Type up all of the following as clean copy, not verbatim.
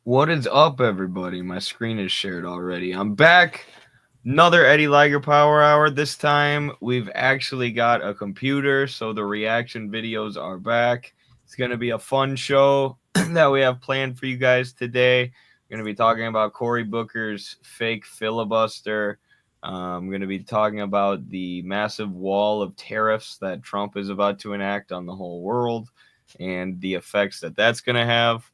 What is up, everybody? My screen is shared already. I'm back. Another Eddie Liger Power Hour. This time, we've actually got a computer, so the reaction videos are back. It's going to be a fun show that we have planned for you guys today. We're going to be talking about Cory Booker's fake filibuster. I'm going to be talking about the massive wall of tariffs that Trump is about to enact on the whole world and the effects that that's going to have.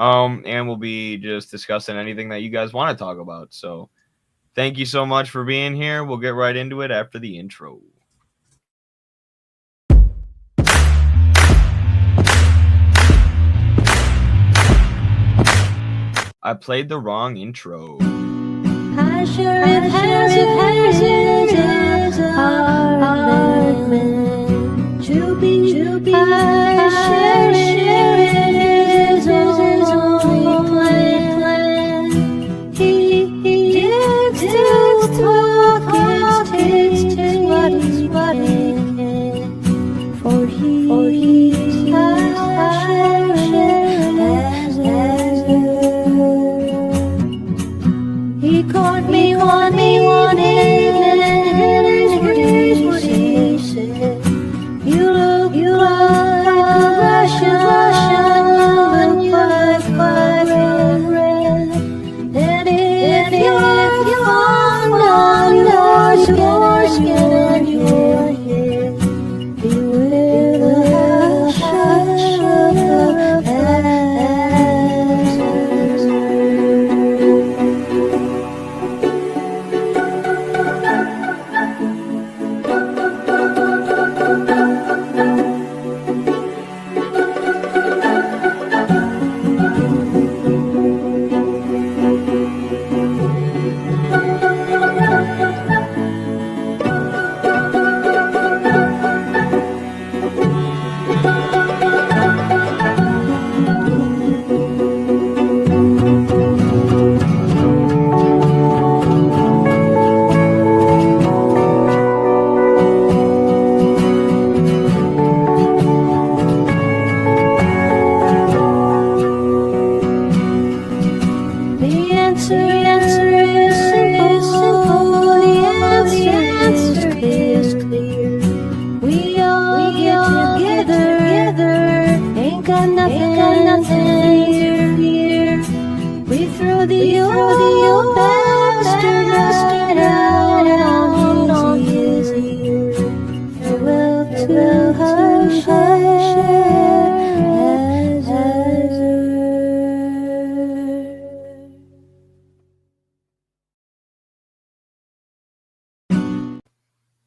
And we'll be just discussing anything that you guys want to talk about. So thank you so much for being here. We'll get right into it after the intro. I played the wrong intro.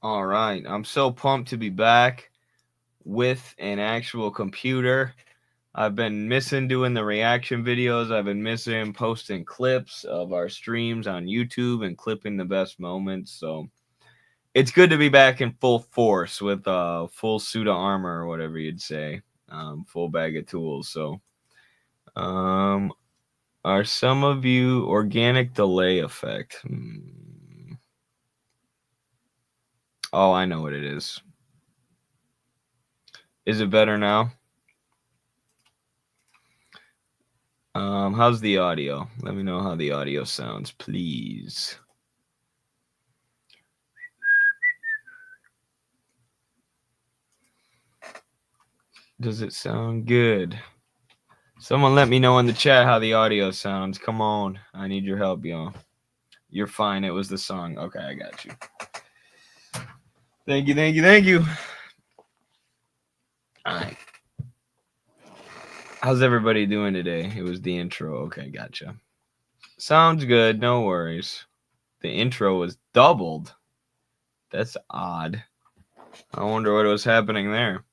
All right, I'm so pumped to be back with an actual computer. I've been missing doing the reaction videos. I've been missing posting clips of our streams on YouTube and clipping the best moments. So it's good to be back in full force with a full suit of armor or whatever you'd say, full bag of tools. So, are some of you organic delay effect? Oh, I know what it is. Is it better now? How's the audio? Let me know how the audio sounds, please. Does it sound good? Someone let me know in the chat how the audio sounds. Come on. I need your help, y'all. You're fine. It was the song. Okay, I got you. Thank you, thank you, thank you. All right. How's everybody doing today? It was the intro. Okay, gotcha. Sounds good. No worries. The intro was doubled. That's odd. I wonder what was happening there.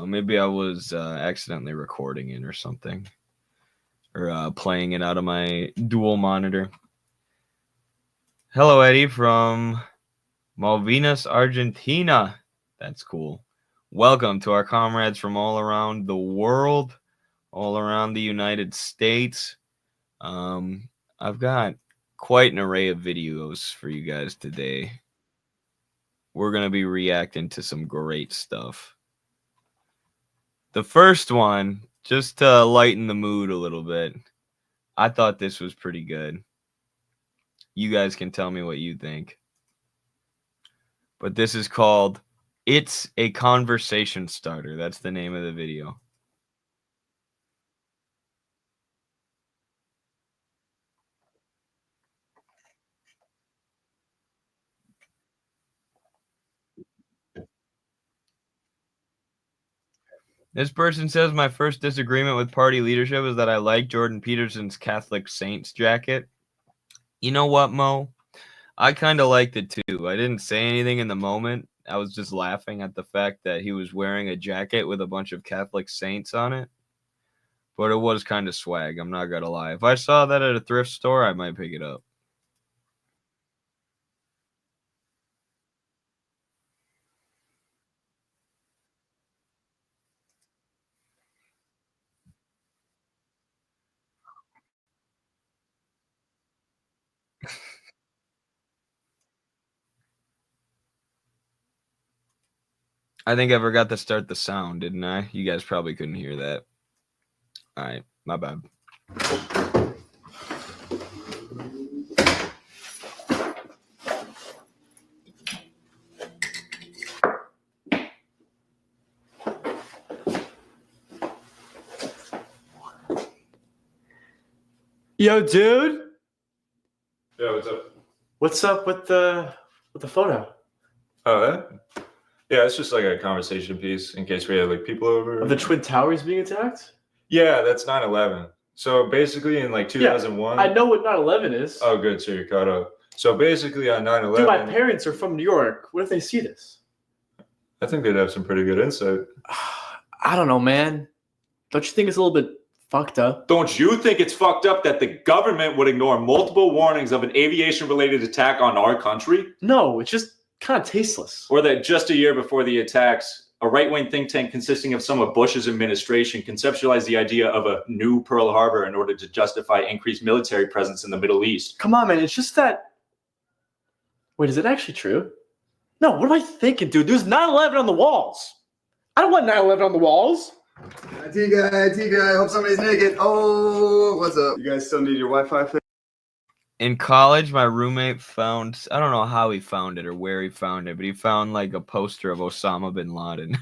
Maybe I was accidentally recording it or something. Or playing it out of my dual monitor. Hello, Eddie from Malvinas, Argentina. That's cool. Welcome to our comrades from all around the world, all around the United States. I've got quite an array of videos for you guys today. We're going to be reacting to some great stuff. The first one just to lighten the mood a little bit. I thought this was pretty good. You guys can tell me what you think. But this is called It's a Conversation Starter. That's the name of the video. This person says my first disagreement with party leadership is that I like Jordan Peterson's Catholic Saints jacket. You know what, Mo? I kind of liked it too. I didn't say anything in the moment. I was just laughing at the fact that he was wearing a jacket with a bunch of Catholic saints on it. But it was kind of swag, I'm not going to lie. If I saw that at a thrift store, I might pick it up. I think I forgot to start the sound, didn't I? You guys probably couldn't hear that. All right, my bad. Yo, dude. Yeah, what's up? What's up with the photo Oh, that? Yeah, it's just like a conversation piece in case we had like people over. of the Twin Towers being attacked? Yeah, that's 9/11. So basically in like 2001. I know what 9/11 is. Oh, good. So you're caught up. So basically on 9/11. Dude, my parents are from New York. What if they see this? I think they'd have some pretty good insight. I don't know, man. Don't you think it's a little bit fucked up? Don't you think it's fucked up that the government would ignore multiple warnings of an aviation-related attack on our country? No, it's just kind of tasteless. Or that just a year before the attacks, a right-wing think tank consisting of some of Bush's administration conceptualized the idea of a new Pearl Harbor in order to justify increased military presence in the Middle East. Come on, man. It's just that. Wait, is it actually true? No, what am I thinking, dude? There's 9/11 on the walls. I don't want 9/11 on the walls. IT guy, hope somebody's naked. Oh, what's up? You guys still need your Wi-Fi fix? In college, my roommate found, I don't know how he found it or where he found it, but he found like a poster of Osama bin Laden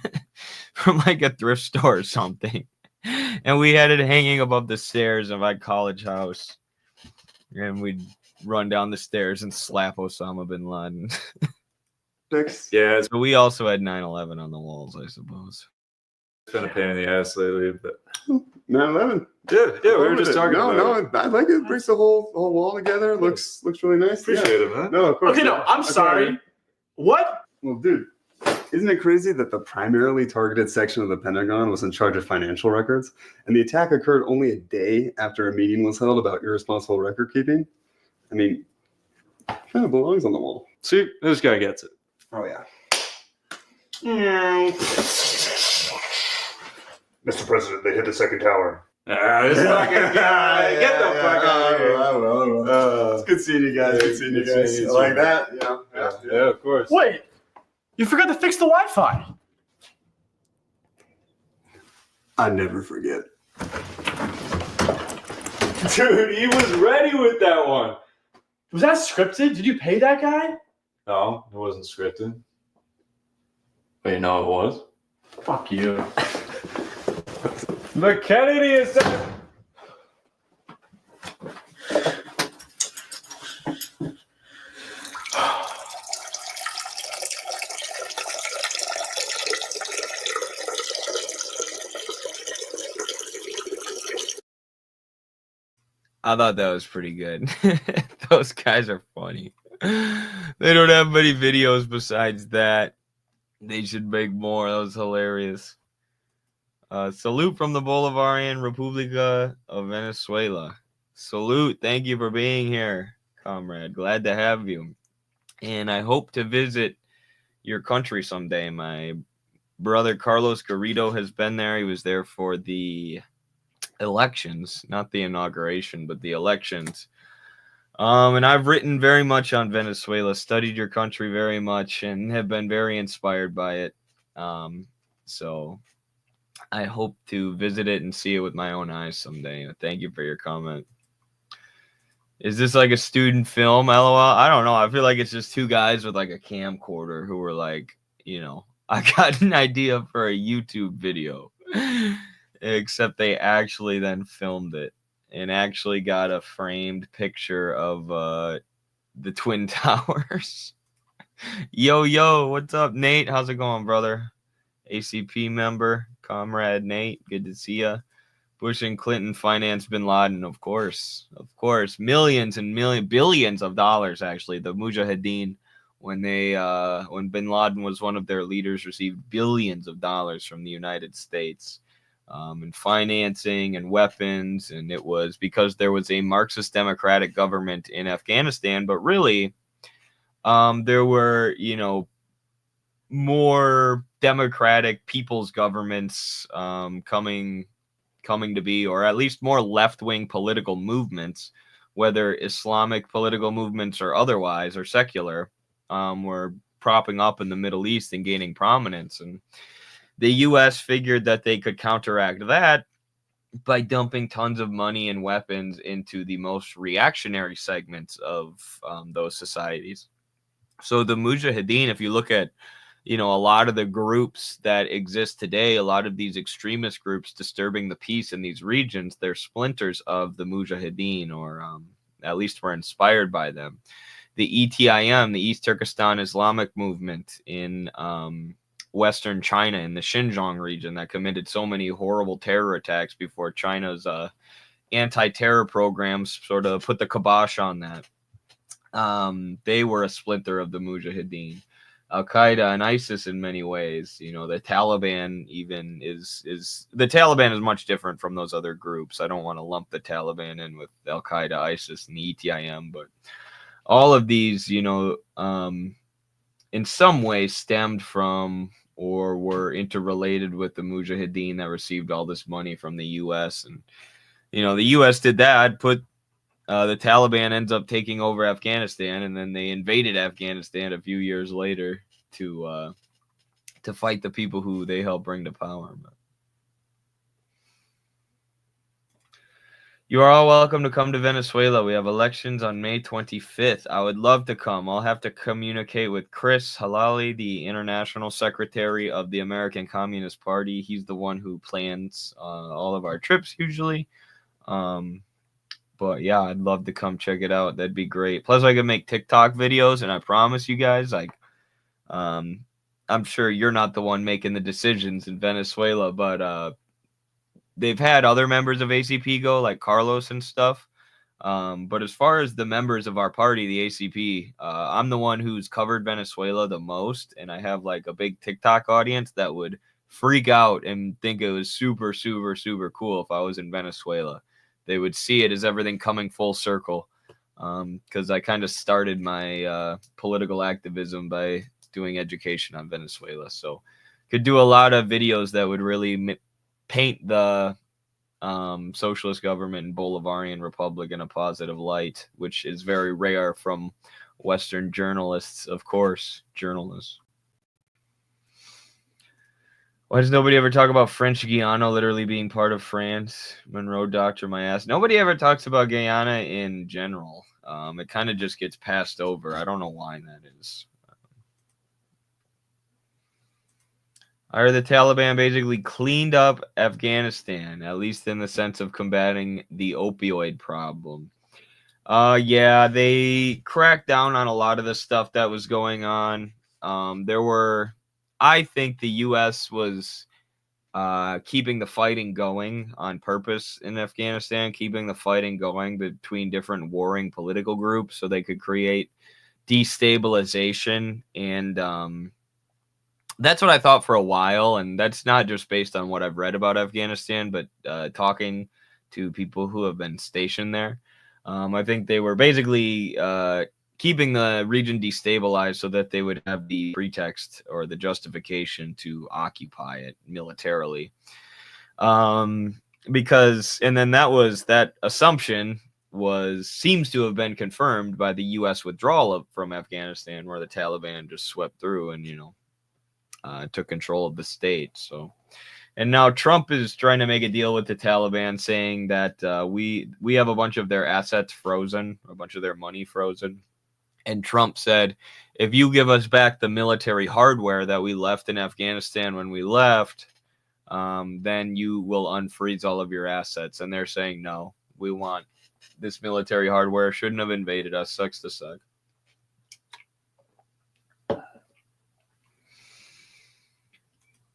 from like a thrift store or something. And we had it hanging above the stairs of my college house. And we'd run down the stairs and slap Osama bin Laden. Fix? Yeah, it's But we also had 9/11 on the walls, I suppose. Been a pain in the ass lately, but 9/11. yeah, we were just talking about it. No, I like it. It brings the whole wall together. Looks really nice. Appreciate it, man. No, of course. Okay, no, I'm That's sorry. all right. What? Well, dude, isn't it crazy that the primarily targeted section of the Pentagon was in charge of financial records, and the attack occurred only a day after a meeting was held about irresponsible record keeping? I mean, kind of belongs on the wall. See, this guy gets it. Oh yeah. Mr. President, they hit the second tower. This fucking guy. Get the fuck out of here. It's good seeing you guys. Good seeing you good guys. seeing you I like too. that. Yeah, of course. Wait, you forgot to fix the Wi-Fi. I never forget. dude, he was ready with that one. Was that scripted? Did you pay that guy? No, it wasn't scripted. Wait, no, it was? Fuck you. The Kennedy is. I thought that was pretty good. Those guys are funny. They don't have many videos besides that. They should make more. That was hilarious. Salute from the Bolivarian República of Venezuela. Salute. Thank you for being here, comrade. Glad to have you. And I hope to visit your country someday. My brother Carlos Garrido has been there. He was there for the elections, not the inauguration, but the elections. And I've written very much on Venezuela, studied your country very much, and have been very inspired by it. So I hope to visit it and see it with my own eyes someday. Thank you for your comment. Is this like a student film? LOL. I don't know. I feel like it's just two guys with like a camcorder who were like, I got an idea for a YouTube video. Except they actually then filmed it and actually got a framed picture of the Twin Towers. Yo, what's up, Nate? How's it going, brother? ACP member, comrade Nate. Good to see ya. Bush and Clinton financed bin Laden, of course. Millions and billions of dollars, actually. The Mujahideen, when bin Laden was one of their leaders, received billions of dollars from the United States in financing and weapons. And it was because there was a Marxist democratic government in Afghanistan. But really, there were, more democratic people's governments coming to be, or at least more left-wing political movements, whether Islamic political movements or otherwise, or secular, were propping up in the Middle East and gaining prominence. And the U.S. figured that they could counteract that by dumping tons of money and weapons into the most reactionary segments of those societies. So the Mujahideen, if you look at a lot of the groups that exist today, a lot of these extremist groups disturbing the peace in these regions, they're splinters of the Mujahideen, or at least were inspired by them. The ETIM, the East Turkestan Islamic movement in Western China, in the Xinjiang region, that committed so many horrible terror attacks before China's anti-terror programs sort of put the kibosh on that. They were a splinter of the Mujahideen. Al-Qaeda and ISIS in many ways, the Taliban even is the Taliban is much different from those other groups. I don't want to lump the Taliban in with Al-Qaeda, ISIS, and the ETIM, but all of these, in some way stemmed from or were interrelated with the Mujahideen that received all this money from the U.S. And, the U.S. did that, the Taliban ends up taking over Afghanistan, and then they invaded Afghanistan a few years later to fight the people who they helped bring to power. But you are all welcome to come to Venezuela. We have elections on May 25th. I would love to come. I'll have to communicate with Chris Halali, the international secretary of the American Communist Party. He's the one who plans all of our trips usually. But yeah, I'd love to come check it out. That'd be great. Plus, I could make TikTok videos, and I promise you guys, I'm sure you're not the one making the decisions in Venezuela, but they've had other members of ACP go, like Carlos and stuff. But as far as the members of our party, the ACP, I'm the one who's covered Venezuela the most, and I have like a big TikTok audience that would freak out and think it was super, super, super cool if I was in Venezuela. They would see it as everything coming full circle, because I kind of started my political activism by doing education on Venezuela. So could do a lot of videos that would really paint the socialist government and Bolivarian Republic in a positive light, which is very rare from Western journalists, of course, journalists. Why does nobody ever talk about French Guiana literally being part of France? Monroe doctor my ass. Nobody ever talks about Guyana in general. It kind of just gets passed over. I don't know why that is. I heard the Taliban basically cleaned up Afghanistan, at least in the sense of combating the opioid problem. Yeah, they cracked down on a lot of the stuff that was going on. I think the U.S. was keeping the fighting going on purpose in Afghanistan, keeping the fighting going between different warring political groups so they could create destabilization. And that's what I thought for a while. And that's not just based on what I've read about Afghanistan, but talking to people who have been stationed there. I think they were basically keeping the region destabilized so that they would have the pretext or the justification to occupy it militarily. Because, and then that assumption seems to have been confirmed by the U.S. withdrawal from Afghanistan, where the Taliban just swept through and, took control of the state. So And now Trump is trying to make a deal with the Taliban, saying that we have a bunch of their assets frozen, a bunch of their money frozen. And Trump said, if you give us back the military hardware that we left in Afghanistan when we left, then you will unfreeze all of your assets. And they're saying, no, we want this military hardware. Shouldn't have invaded us. Sucks to suck.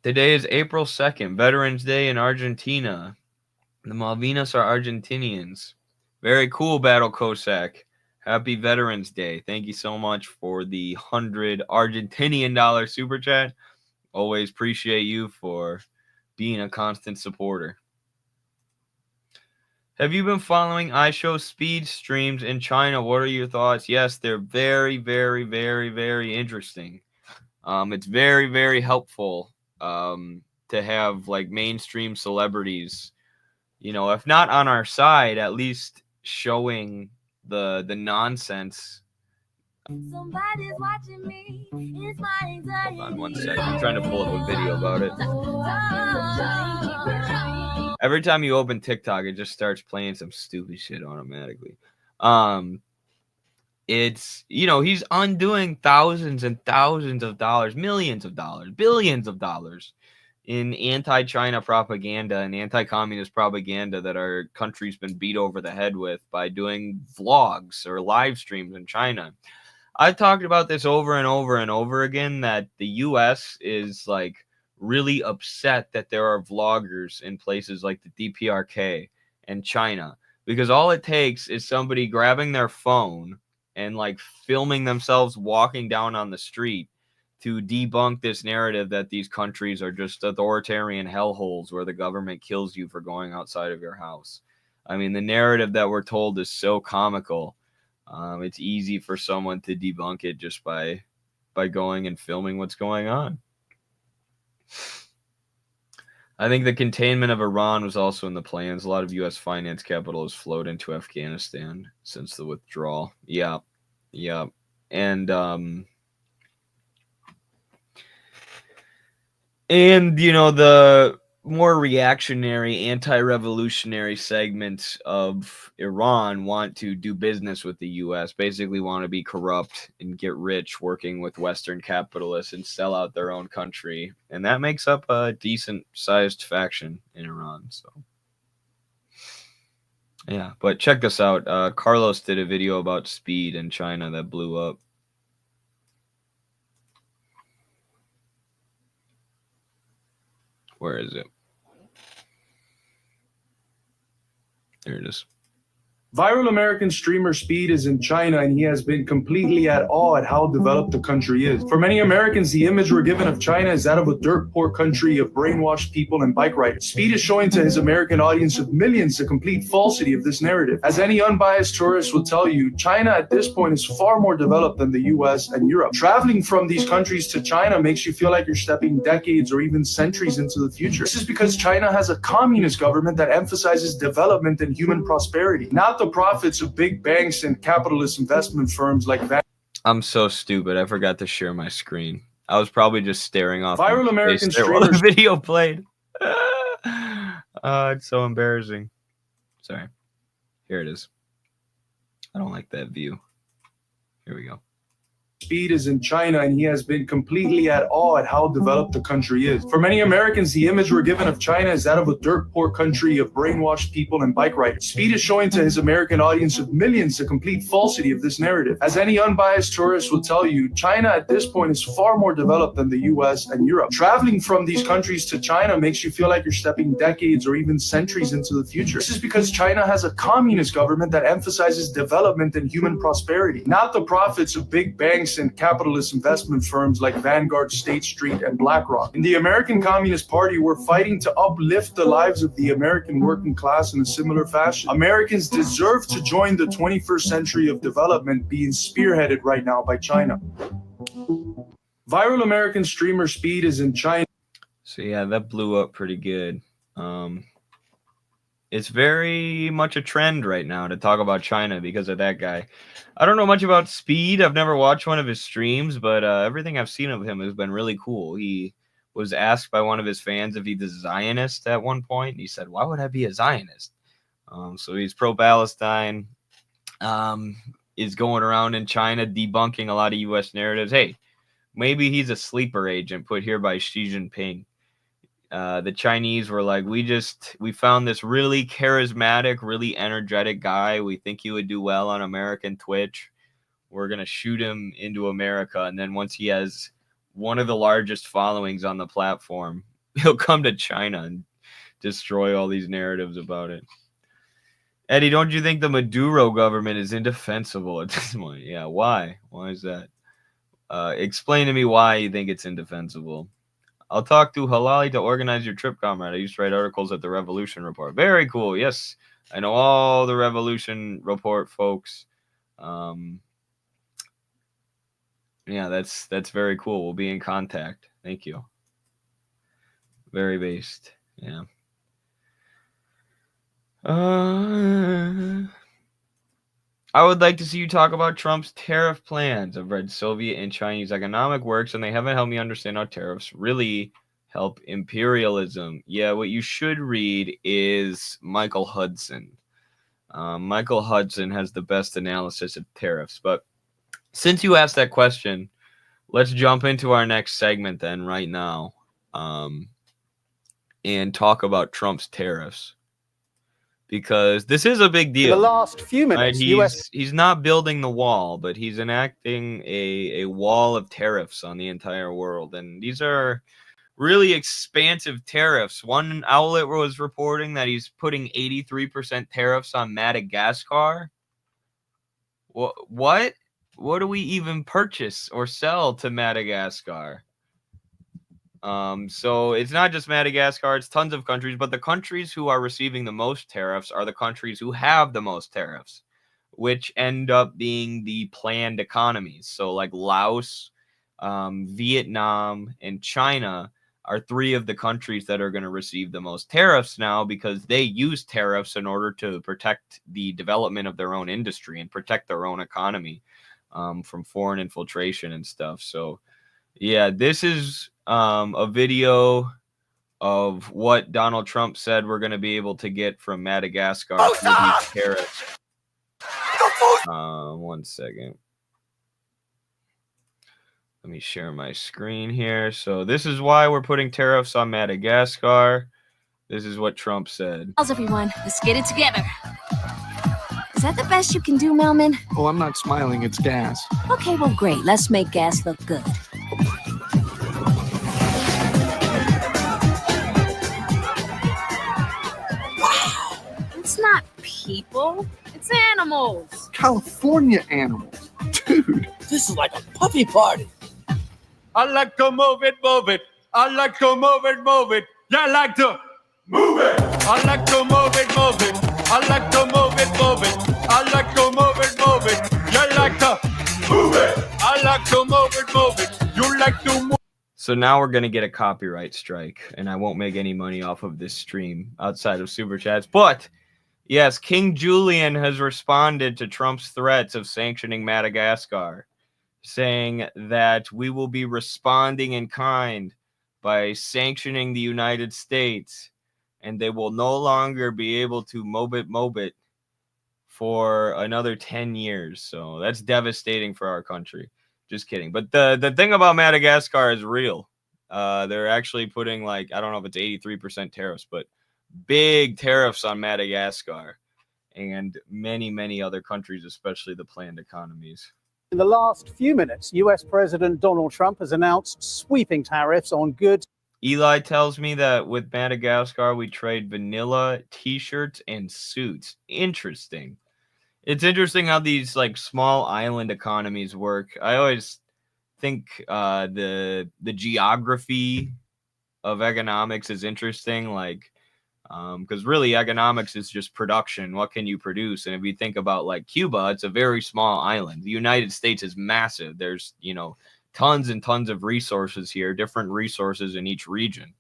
Today is April 2nd, Veterans Day in Argentina. The Malvinas are Argentinians. Very cool, Battle Cossack. Happy Veterans Day. Thank you so much for the $100 Argentinian super chat. Always appreciate you for being a constant supporter. Have you been following iShow speed streams in China? What are your thoughts? Yes, they're very, very, very, very interesting. It's very, very helpful to have like mainstream celebrities, you know, if not on our side, at least showing the nonsense. Somebody's watching me. It's my anxiety. Hold on 1 second. I'm trying to pull up a video about it. Every time you open TikTok, it just starts playing some stupid shit automatically. It's, you know, he's undoing thousands and thousands of dollars, millions of dollars, billions of dollars in anti-China propaganda and anti-communist propaganda that our country's been beat over the head with by doing vlogs or live streams in China. I talked about this over and over and over again, that the U.S. is like really upset that there are vloggers in places like the DPRK and China, because all it takes is somebody grabbing their phone and like filming themselves walking down on the street to debunk this narrative that these countries are just authoritarian hellholes where the government kills you for going outside of your house. I mean, the narrative that we're told is so comical. It's easy for someone to debunk it just by going and filming what's going on. I think the containment of Iran was also in the plans. A lot of U.S. finance capital has flowed into Afghanistan since the withdrawal. Yeah. And you know, the more reactionary, anti-revolutionary segments of Iran want to do business with the U.S., basically want to be corrupt and get rich working with Western capitalists and sell out their own country. And that makes up a decent-sized faction in Iran. So, yeah, but check this out. Carlos did a video about speed in China that blew up. Where is it? There it is. Viral American streamer Speed is in China, and he has been completely at awe at how developed the country is. For many Americans, the image we're given of China is that of a dirt poor country of brainwashed people and bike riders. Speed is showing to his American audience of millions the complete falsity of this narrative. As any unbiased tourist will tell you, China at this point is far more developed than the US and Europe. Traveling from these countries to China makes you feel like you're stepping decades or even centuries into the future. This is because China has a communist government that emphasizes development and human prosperity, not the profits of big banks and capitalist investment firms like that. I'm so stupid. I forgot to share my screen. I was probably just staring off. Viral American while the streamers. video played. It's so embarrassing. Sorry. Here it is. I don't like that view. Here we go. Speed is in China, and he has been completely at awe at how developed the country is. For many Americans, the image we're given of China is that of a dirt poor country of brainwashed people and bike riders. Speed is showing to his American audience of millions the complete falsity of this narrative. As any unbiased tourist will tell you, China at this point is far more developed than the US and Europe. Traveling from these countries to China makes you feel like you're stepping decades or even centuries into the future. This is because China has a communist government that emphasizes development and human prosperity, not the profits of big banks and capitalist investment firms like Vanguard, State Street, and BlackRock. In the American Communist Party, we're fighting to uplift the lives of the American working class in a similar fashion. Americans deserve to join the 21st century of development being spearheaded right now by China. Viral American streamer Speed is in China. So yeah, that blew up pretty good. It's very much a trend right now to talk about China because of that guy. I don't know much about Speed. I've never watched one of his streams, but everything I've seen of him has been really cool. He was asked by one of his fans if he's a Zionist at one point, and he said, "Why would I be a Zionist?" So he's pro-Palestine. Is going around in China debunking a lot of U.S. narratives. Hey, maybe he's a sleeper agent put here by Xi Jinping. The Chinese were like, we found this really charismatic, really energetic guy. We think he would do well on American Twitch. We're going to shoot him into America. And then once he has one of the largest followings on the platform, he'll come to China and destroy all these narratives about it. Eddie, don't you think the Maduro government is indefensible at this point? Yeah, why? Why is that? Explain to me why you think it's indefensible. I'll talk to Halali to organize your trip, comrade. I used to write articles at the Revolution Report. Very cool. Yes, I know all the Revolution Report folks. Yeah, that's very cool. We'll be in contact. Thank you. Very based. Yeah. I would like to see you talk about Trump's tariff plans. I've read Soviet and Chinese economic works, and they haven't helped me understand how tariffs really help imperialism. Yeah, what you should read is Michael Hudson. Michael Hudson has the best analysis of tariffs. But since you asked that question, let's jump into our next segment then right now and talk about Trump's tariffs. Because this is a big deal. In the last few minutes, right? He's not building the wall, but he's enacting a wall of tariffs on the entire world. And these are really expansive tariffs. One outlet was reporting that he's putting 83% tariffs on Madagascar. What? What do we even purchase or sell to Madagascar? So it's not just Madagascar, it's tons of countries, but the countries who are receiving the most tariffs are the countries who have the most tariffs, which end up being the planned economies. So like Laos, Vietnam, and China are three of the countries that are going to receive the most tariffs now because they use tariffs in order to protect the development of their own industry and protect their own economy from foreign infiltration and stuff. So yeah, this is a video of what Donald Trump said we're going to be able to get from Madagascar through these tariffs. One second. Let me share my screen here. So this is why we're putting tariffs on Madagascar. This is what Trump said. How's everyone? Let's get it together. Is that the best you can do, Melman? Oh, I'm not smiling. It's gas. Okay, well, great. Let's make gas look good. It's not people, it's animals. California animals. Dude. This is like a puppy party. I like to move it, move it. I like to move it, move it. Yeah, I like to move it. I like to move it, move it. I like to move it, move it. I like to move it, move it. You like to move it. I like to move it, move it. You like to move. So now we're going to get a copyright strike, and I won't make any money off of this stream outside of Super Chats. But yes, King Julian has responded to Trump's threats of sanctioning Madagascar, saying that we will be responding in kind by sanctioning the United States, and they will no longer be able to mobit for another 10 years. So that's devastating for our country. Just kidding. But the thing about Madagascar is real. They're actually putting, like, I don't know if it's 83% tariffs, but big tariffs on Madagascar and many, many other countries, especially the planned economies. In the last few minutes, US President Donald Trump has announced sweeping tariffs on goods. Eli tells me that with Madagascar, we trade vanilla t-shirts and suits. Interesting. It's interesting how these like small island economies work. I always think the geography of economics is interesting. Like, because really economics is just production. What can you produce? And if you think about like Cuba, it's a very small island. The United States is massive. There's, you know, tons and tons of resources here, different resources in each region.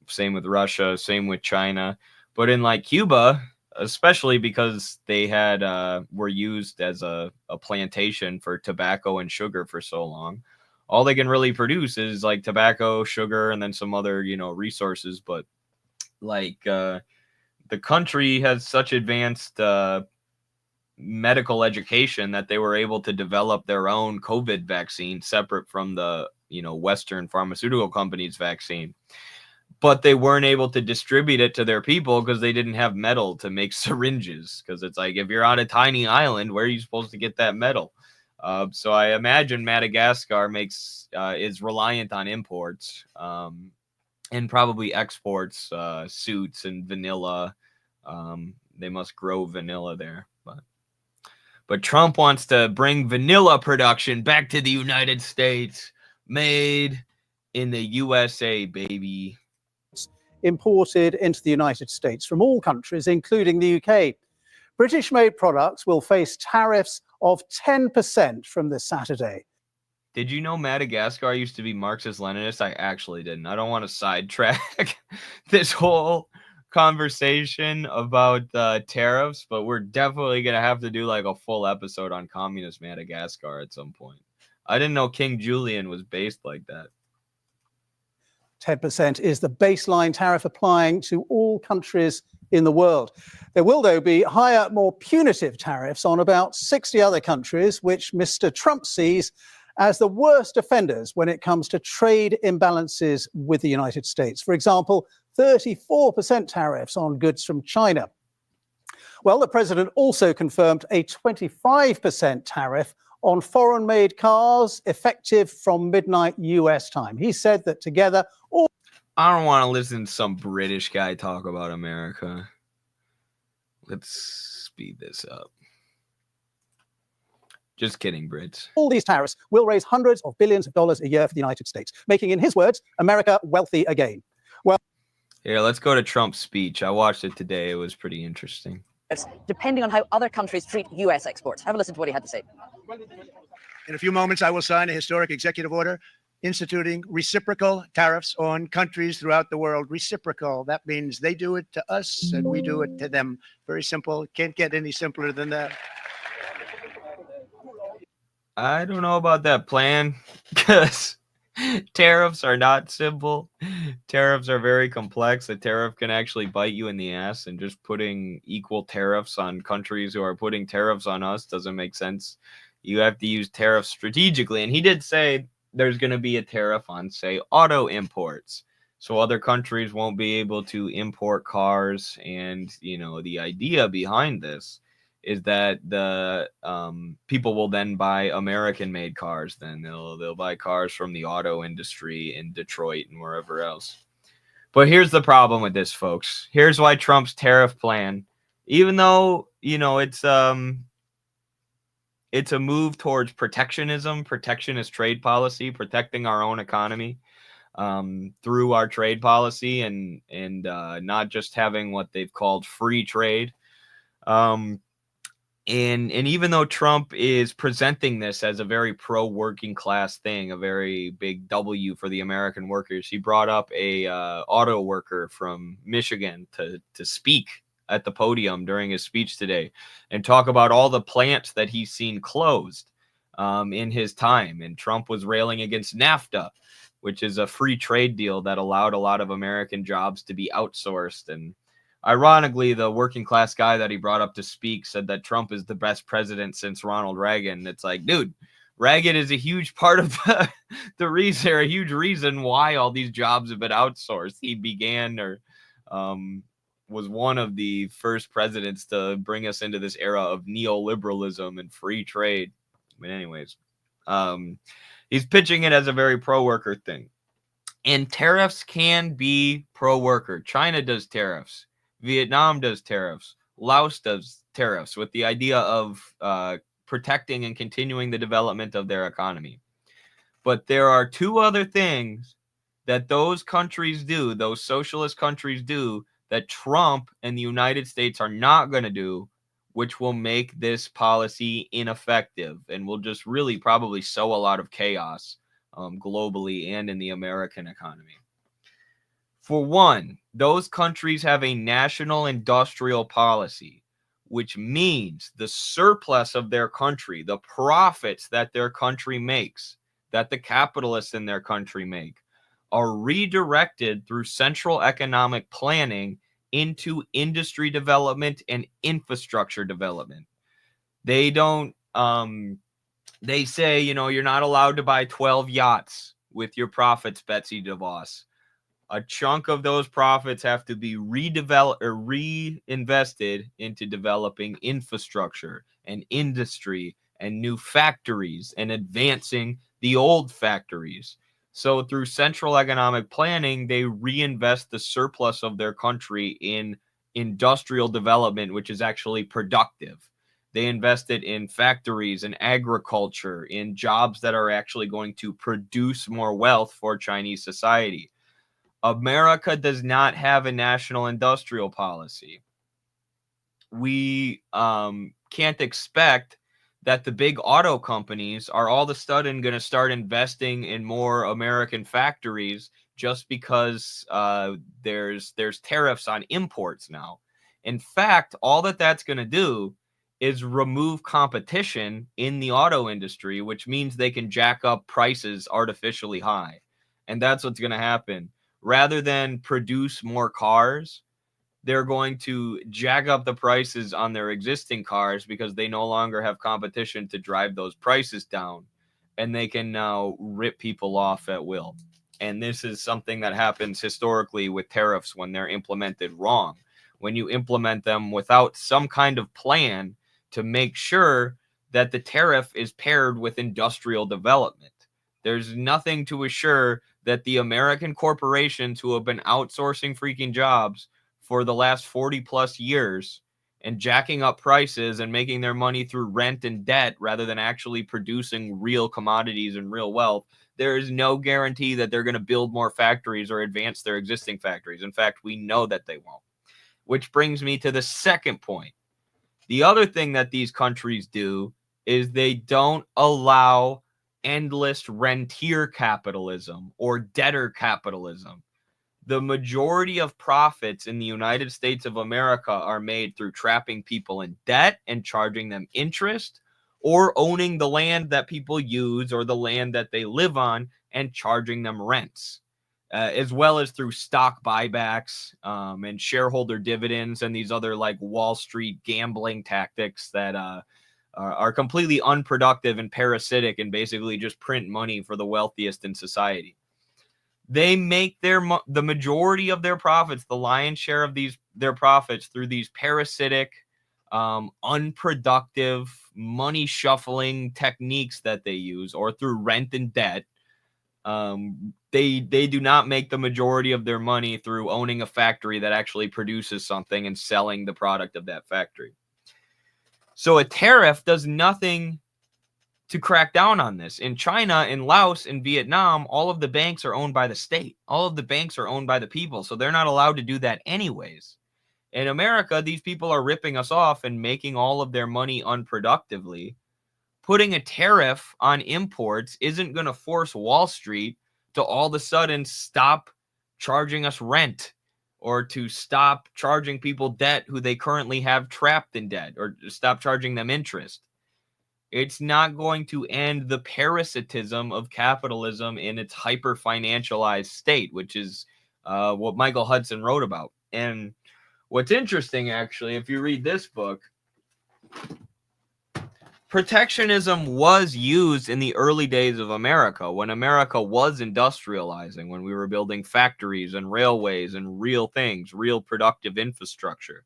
Same with Russia, same with China. But in like Cuba, especially because they had were used as a plantation for tobacco and sugar for so long, all they can really produce is like tobacco, sugar, and then some other, you know, resources. But like the country has such advanced medical education that they were able to develop their own COVID vaccine separate from the, you know, Western pharmaceutical companies' vaccine. But they weren't able to distribute it to their people because they didn't have metal to make syringes. Because it's like, if you're on a tiny island, where are you supposed to get that metal? So I imagine Madagascar is reliant on imports and probably exports suits and vanilla. They must grow vanilla there. But Trump wants to bring vanilla production back to the United States, made in the USA, baby. Imported into the United States from all countries, including the UK. British-made products will face tariffs of 10% from this Saturday. Did you know Madagascar used to be Marxist-Leninist? I actually didn't. I don't want to sidetrack this whole conversation about tariffs, but we're definitely going to have to do like a full episode on communist Madagascar at some point. I didn't know King Julian was based like that. 10% is the baseline tariff applying to all countries in the world. There will, though, be higher, more punitive tariffs on about 60 other countries, which Mr. Trump sees as the worst offenders when it comes to trade imbalances with the United States. For example, 34% tariffs on goods from China. Well, the president also confirmed a 25% tariff on foreign-made cars effective from midnight US time. He said that together... I don't want to listen to some British guy talk about America. Let's speed this up. Just kidding, Brits. All these tariffs will raise hundreds of billions of dollars a year for the United States, making, in his words, America wealthy again. Well, here, let's go to Trump's speech. I watched it today. It was pretty interesting. Depending on how other countries treat U.S. exports. Have a listen to what he had to say. In a few moments, I will sign a historic executive order instituting reciprocal tariffs on countries throughout the world. Reciprocal, that means they do it to us and we do it to them. Very simple. Can't get any simpler than that. I don't know about that plan, because tariffs are not simple. Tariffs are very complex. A tariff can actually bite you in the ass, and just putting equal tariffs on countries who are putting tariffs on us doesn't make sense. You have to use tariffs strategically. And he did say there's going to be a tariff on, say, auto imports. So other countries won't be able to import cars. And, you know, the idea behind this is that the people will then buy American-made cars. Then they'll buy cars from the auto industry in Detroit and wherever else. But here's the problem with this, folks. Here's why Trump's tariff plan, even though, you know, it's a move towards protectionism, protectionist trade policy, protecting our own economy through our trade policy, and not just having what they've called free trade. And even though Trump is presenting this as a very pro-working class thing, a very big W for the American workers, he brought up a auto worker from Michigan to speak at the podium during his speech today and talk about all the plants that he's seen closed in his time. And Trump was railing against NAFTA, which is a free trade deal that allowed a lot of American jobs to be outsourced. And ironically, the working class guy that he brought up to speak said that Trump is the best president since Ronald Reagan. It's like, dude, Reagan is a huge part of the reason, or a huge reason why all these jobs have been outsourced. He began was one of the first presidents to bring us into this era of neoliberalism and free trade. But anyways, he's pitching it as a very pro-worker thing. And tariffs can be pro-worker. China does tariffs. Vietnam does tariffs. Laos does tariffs, with the idea of protecting and continuing the development of their economy. But there are two other things that those countries do, those socialist countries do, that Trump and the United States are not going to do, which will make this policy ineffective and will just really probably sow a lot of chaos globally and in the American economy. For one, those countries have a national industrial policy, which means the surplus of their country, the profits that their country makes, that the capitalists in their country make are redirected through central economic planning into industry development and infrastructure development. They don't, they say, you know, you're not allowed to buy 12 yachts with your profits, Betsy DeVos. A chunk of those profits have to be redeveloped or reinvested into developing infrastructure and industry and new factories and advancing the old factories. So through central economic planning, they reinvest the surplus of their country in industrial development, which is actually productive. They invested in factories and agriculture, in jobs that are actually going to produce more wealth for Chinese society. America does not have a national industrial policy. We can't expect that the big auto companies are all of a sudden going to start investing in more American factories just because there's tariffs on imports now. In fact, all that's going to do is remove competition in the auto industry, which means they can jack up prices artificially high. And that's what's going to happen. Rather than produce more cars, they're going to jack up the prices on their existing cars because they no longer have competition to drive those prices down. And they can now rip people off at will. And this is something that happens historically with tariffs when they're implemented wrong. When you implement them without some kind of plan to make sure that the tariff is paired with industrial development. There's nothing to assure that the American corporations who have been outsourcing freaking jobs for the last 40 plus years and jacking up prices and making their money through rent and debt rather than actually producing real commodities and real wealth, there is no guarantee that they're going to build more factories or advance their existing factories. In fact, we know that they won't. Which brings me to the second point. The other thing that these countries do is they don't allow endless rentier capitalism or debtor capitalism. The majority of profits in the United States of America are made through trapping people in debt and charging them interest, or owning the land that people use or the land that they live on and charging them rents, as well as through stock buybacks and shareholder dividends and these other like Wall Street gambling tactics that are completely unproductive and parasitic and basically just print money for the wealthiest in society. They make the majority of their profits, the lion's share of their profits, through these parasitic, unproductive, money shuffling techniques that they use, or through rent and debt. They do not make the majority of their money through owning a factory that actually produces something and selling the product of that factory. So a tariff does nothing to crack down on this. In China, in Laos, in Vietnam, all of the banks are owned by the state. All of the banks are owned by the people, so they're not allowed to do that anyways. In America, these people are ripping us off and making all of their money unproductively. Putting a tariff on imports isn't going to force Wall Street to all of a sudden stop charging us rent, or to stop charging people debt who they currently have trapped in debt, or stop charging them interest. It's not going to end the parasitism of capitalism in its hyper-financialized state, which is what Michael Hudson wrote about. And what's interesting, actually, if you read this book, protectionism was used in the early days of America, when America was industrializing, when we were building factories and railways and real things, real productive infrastructure.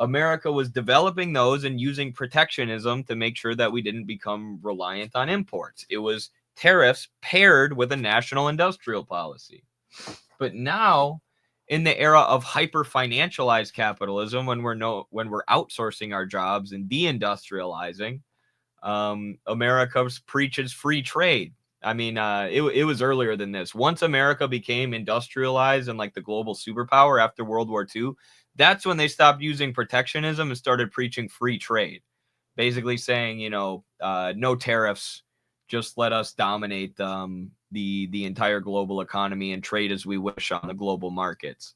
America was developing those and using protectionism to make sure that we didn't become reliant on imports. It was tariffs paired with a national industrial policy. But now, in the era of hyper-financialized capitalism, when we're outsourcing our jobs and deindustrializing, America preaches free trade. I mean, it was earlier than this. Once America became industrialized and like the global superpower after World War II, that's when they stopped using protectionism and started preaching free trade. Basically saying, no tariffs, just let us dominate the entire global economy and trade as we wish on the global markets.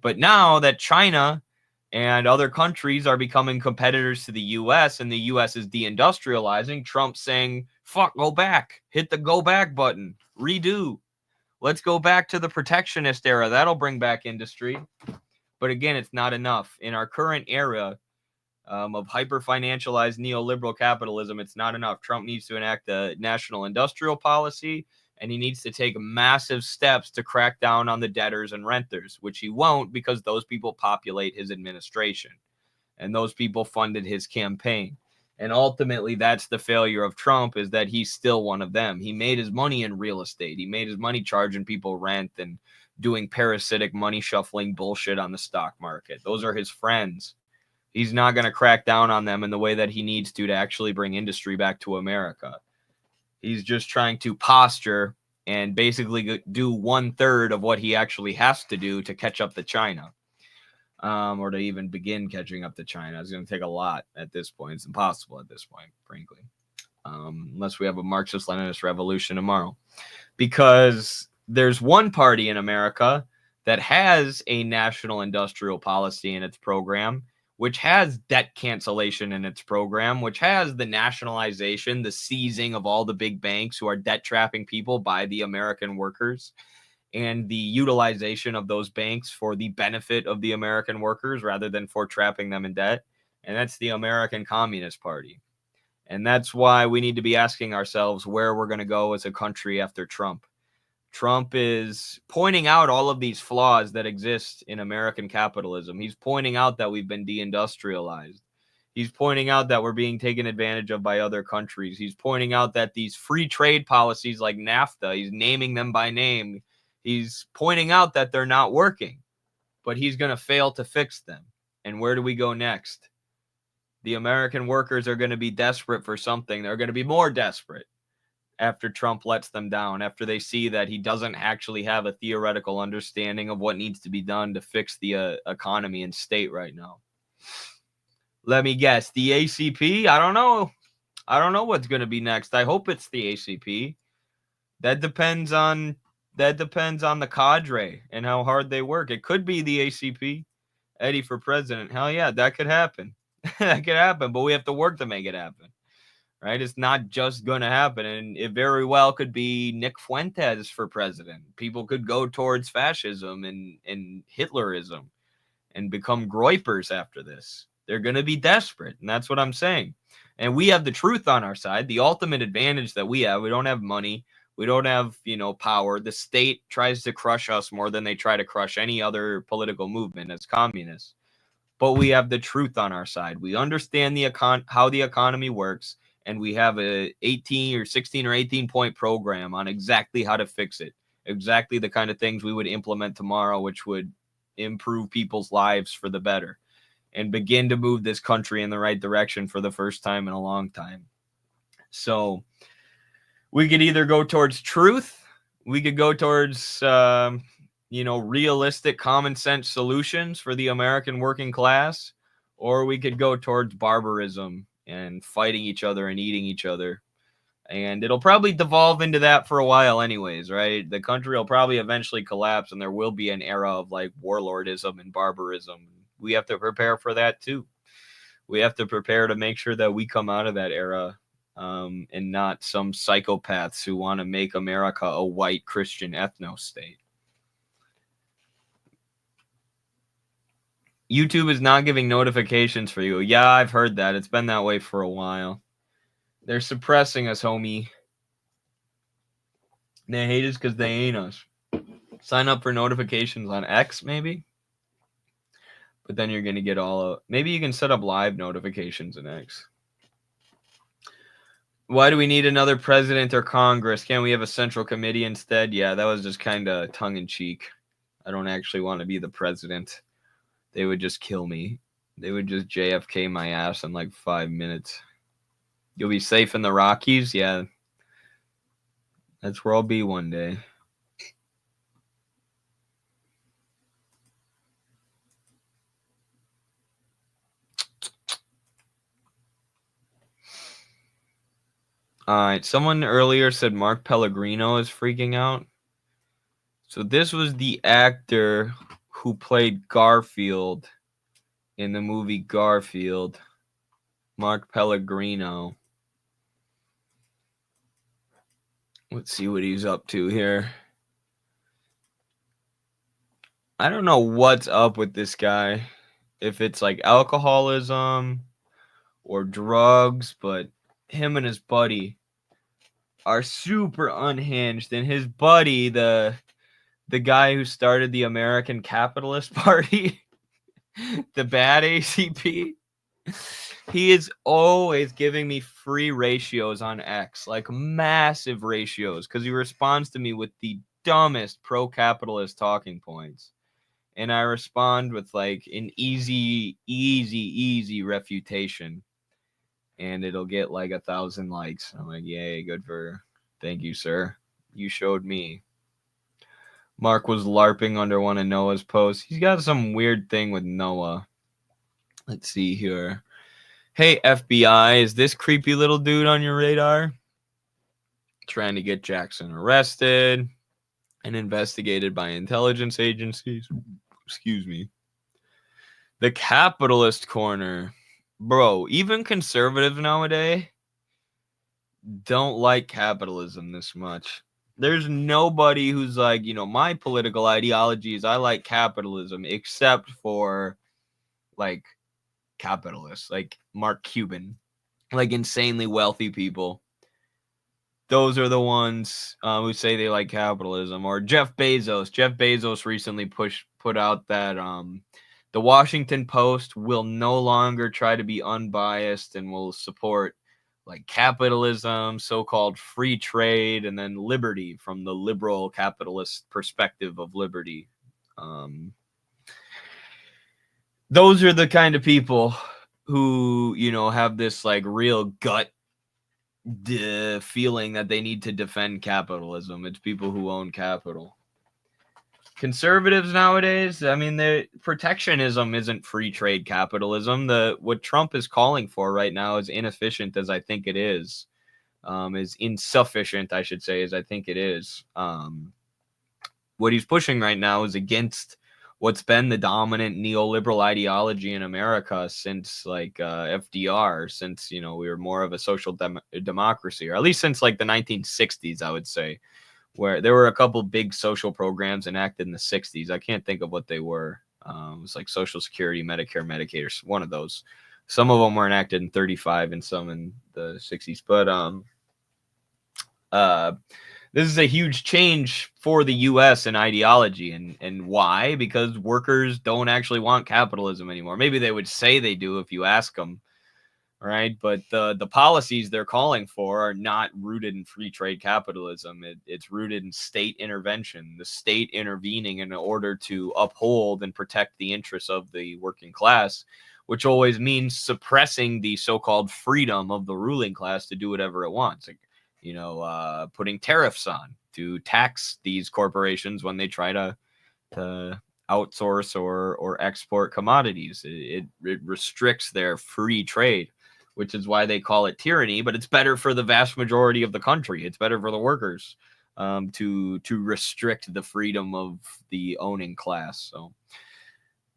But now that China and other countries are becoming competitors to the U.S. and the U.S. is deindustrializing, Trump's saying Fuck, go back. Hit the go back button. Redo. Let's go back to the protectionist era. That'll bring back industry. But again, it's not enough. In our current era of hyper-financialized neoliberal capitalism, it's not enough. Trump needs to enact a national industrial policy, and he needs to take massive steps to crack down on the debtors and renters, which he won't because those people populate his administration. And those people funded his campaign. And ultimately, that's the failure of Trump, is that he's still one of them. He made his money in real estate. He made his money charging people rent and doing parasitic money shuffling bullshit on the stock market. Those are his friends. He's not going to crack down on them in the way that he needs to actually bring industry back to America. He's just trying to posture and basically do 1/3 of what he actually has to do to catch up to China. Or to even begin catching up to China. It's going to take a lot at this point. It's impossible at this point, frankly. Unless we have a Marxist-Leninist revolution tomorrow. Because there's one party in America that has a national industrial policy in its program, which has debt cancellation in its program, which has the nationalization, the seizing of all the big banks who are debt trapping people by the American workers, and the utilization of those banks for the benefit of the American workers rather than for trapping them in debt. And that's the American Communist Party. And that's why we need to be asking ourselves where we're going to go as a country after Trump. Trump is pointing out all of these flaws that exist in American capitalism. He's pointing out that we've been deindustrialized. He's pointing out that we're being taken advantage of by other countries. He's pointing out that these free trade policies like NAFTA, he's naming them by name. He's pointing out that they're not working, but he's going to fail to fix them. And where do we go next? The American workers are going to be desperate for something. They're going to be more desperate after Trump lets them down, after they see that he doesn't actually have a theoretical understanding of what needs to be done to fix the economy and state right now. Let me guess. The ACP? I don't know. I don't know what's going to be next. I hope it's the ACP. That depends on the cadre and how hard they work. It could be the ACP. Eddie for president. Hell yeah, that could happen. That could happen, but we have to work to make it happen. Right? It's not just going to happen. And it very well could be Nick Fuentes for president. People could go towards fascism and Hitlerism and become Groypers after this. They're going to be desperate. And that's what I'm saying. And we have the truth on our side. The ultimate advantage that we don't have money. We don't have, power. The state tries to crush us more than they try to crush any other political movement as communists. But we have the truth on our side. We understand how the economy works, and we have a 18 or 16 or 18 point program on exactly how to fix it. Exactly the kind of things we would implement tomorrow, which would improve people's lives for the better and begin to move this country in the right direction for the first time in a long time. So we could either go towards truth, we could go towards, realistic common sense solutions for the American working class, or we could go towards barbarism and fighting each other and eating each other. And it'll probably devolve into that for a while anyways, right? The country will probably eventually collapse, and there will be an era of like warlordism and barbarism. We have to prepare for that too. We have to prepare to make sure that we come out of that era. And not some psychopaths who want to make America a white Christian ethno-state. YouTube is not giving notifications for you. Yeah, I've heard that. It's been that way for a while. They're suppressing us, homie. They hate us because they ain't us. Sign up for notifications on X, maybe? But then you're going to get all of... Maybe you can set up live notifications in X. Why do we need another president or Congress? Can't we have a central committee instead? Yeah, that was just kind of tongue-in-cheek. I don't actually want to be the president. They would just kill me. They would just JFK my ass in like 5 minutes. You'll be safe in the Rockies? Yeah. That's where I'll be one day. All right, someone earlier said Mark Pellegrino is freaking out. So this was the actor who played Garfield in the movie Garfield, Mark Pellegrino. Let's see what he's up to here. I don't know what's up with this guy. If it's like alcoholism or drugs, but him and his buddy are super unhinged. And his buddy, the guy who started the American Capitalist Party, the bad ACP, he is always giving me free ratios on X, like massive ratios, because he responds to me with the dumbest pro-capitalist talking points. And I respond with like an easy refutation. And it'll get like 1,000 likes. I'm like, yay, thank you, sir. You showed me. Mark was LARPing under one of Noah's posts. He's got some weird thing with Noah. Let's see here. Hey, FBI, is this creepy little dude on your radar? Trying to get Jackson arrested and investigated by intelligence agencies. Excuse me. The capitalist corner. Bro, even conservatives nowadays don't like capitalism this much. There's nobody who's like, my political ideology is I like capitalism, except for like capitalists, like Mark Cuban, like insanely wealthy people. Those are the ones who say they like capitalism. Or Jeff Bezos. Jeff Bezos recently put out that the Washington Post will no longer try to be unbiased and will support like capitalism, so-called free trade, and then liberty from the liberal capitalist perspective of liberty. Those are the kind of people who, have this like real gut feeling that they need to defend capitalism. It's people who own capital. Conservatives nowadays, I mean, protectionism isn't free trade capitalism. What Trump is calling for right now, is inefficient as I think it is insufficient, I should say, as I think it is. What he's pushing right now is against what's been the dominant neoliberal ideology in America since like FDR, since, we were more of a social democracy, or at least since like the 1960s, I would say, where there were a couple big social programs enacted in the 60s. I can't think of what they were. It was like Social Security, Medicare, Medicaid, or one of those. Some of them were enacted in 35 and some in the 60s. But this is a huge change for the U.S. in ideology. And why? Because workers don't actually want capitalism anymore. Maybe they would say they do if you ask them. Right, but the policies they're calling for are not rooted in free trade capitalism. It's rooted in state intervention, the state intervening in order to uphold and protect the interests of the working class, which always means suppressing the so-called freedom of the ruling class to do whatever it wants. Like, putting tariffs on to tax these corporations when they try to outsource or export commodities. It restricts their free trade, which is why they call it tyranny, but it's better for the vast majority of the country. It's better for the workers to restrict the freedom of the owning class. So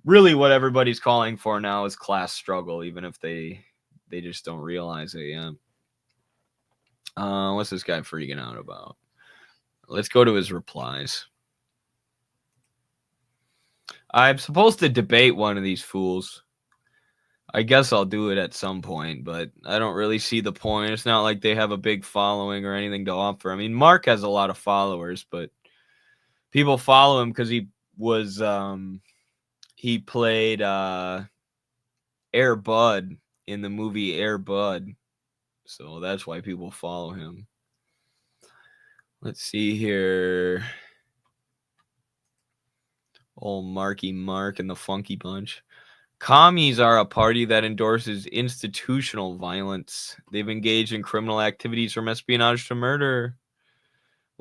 really what everybody's calling for now is class struggle, even if they just don't realize it. Yeah. What's this guy freaking out about? Let's go to his replies. I'm supposed to debate one of these fools. I guess I'll do it at some point, but I don't really see the point. It's not like they have a big following or anything to offer. I mean, Mark has a lot of followers, but people follow him because he played Air Bud in the movie Air Bud. So that's why people follow him. Let's see here. Old Marky Mark and the Funky Bunch. Commies are a party that endorses institutional violence. They've engaged in criminal activities from espionage to murder.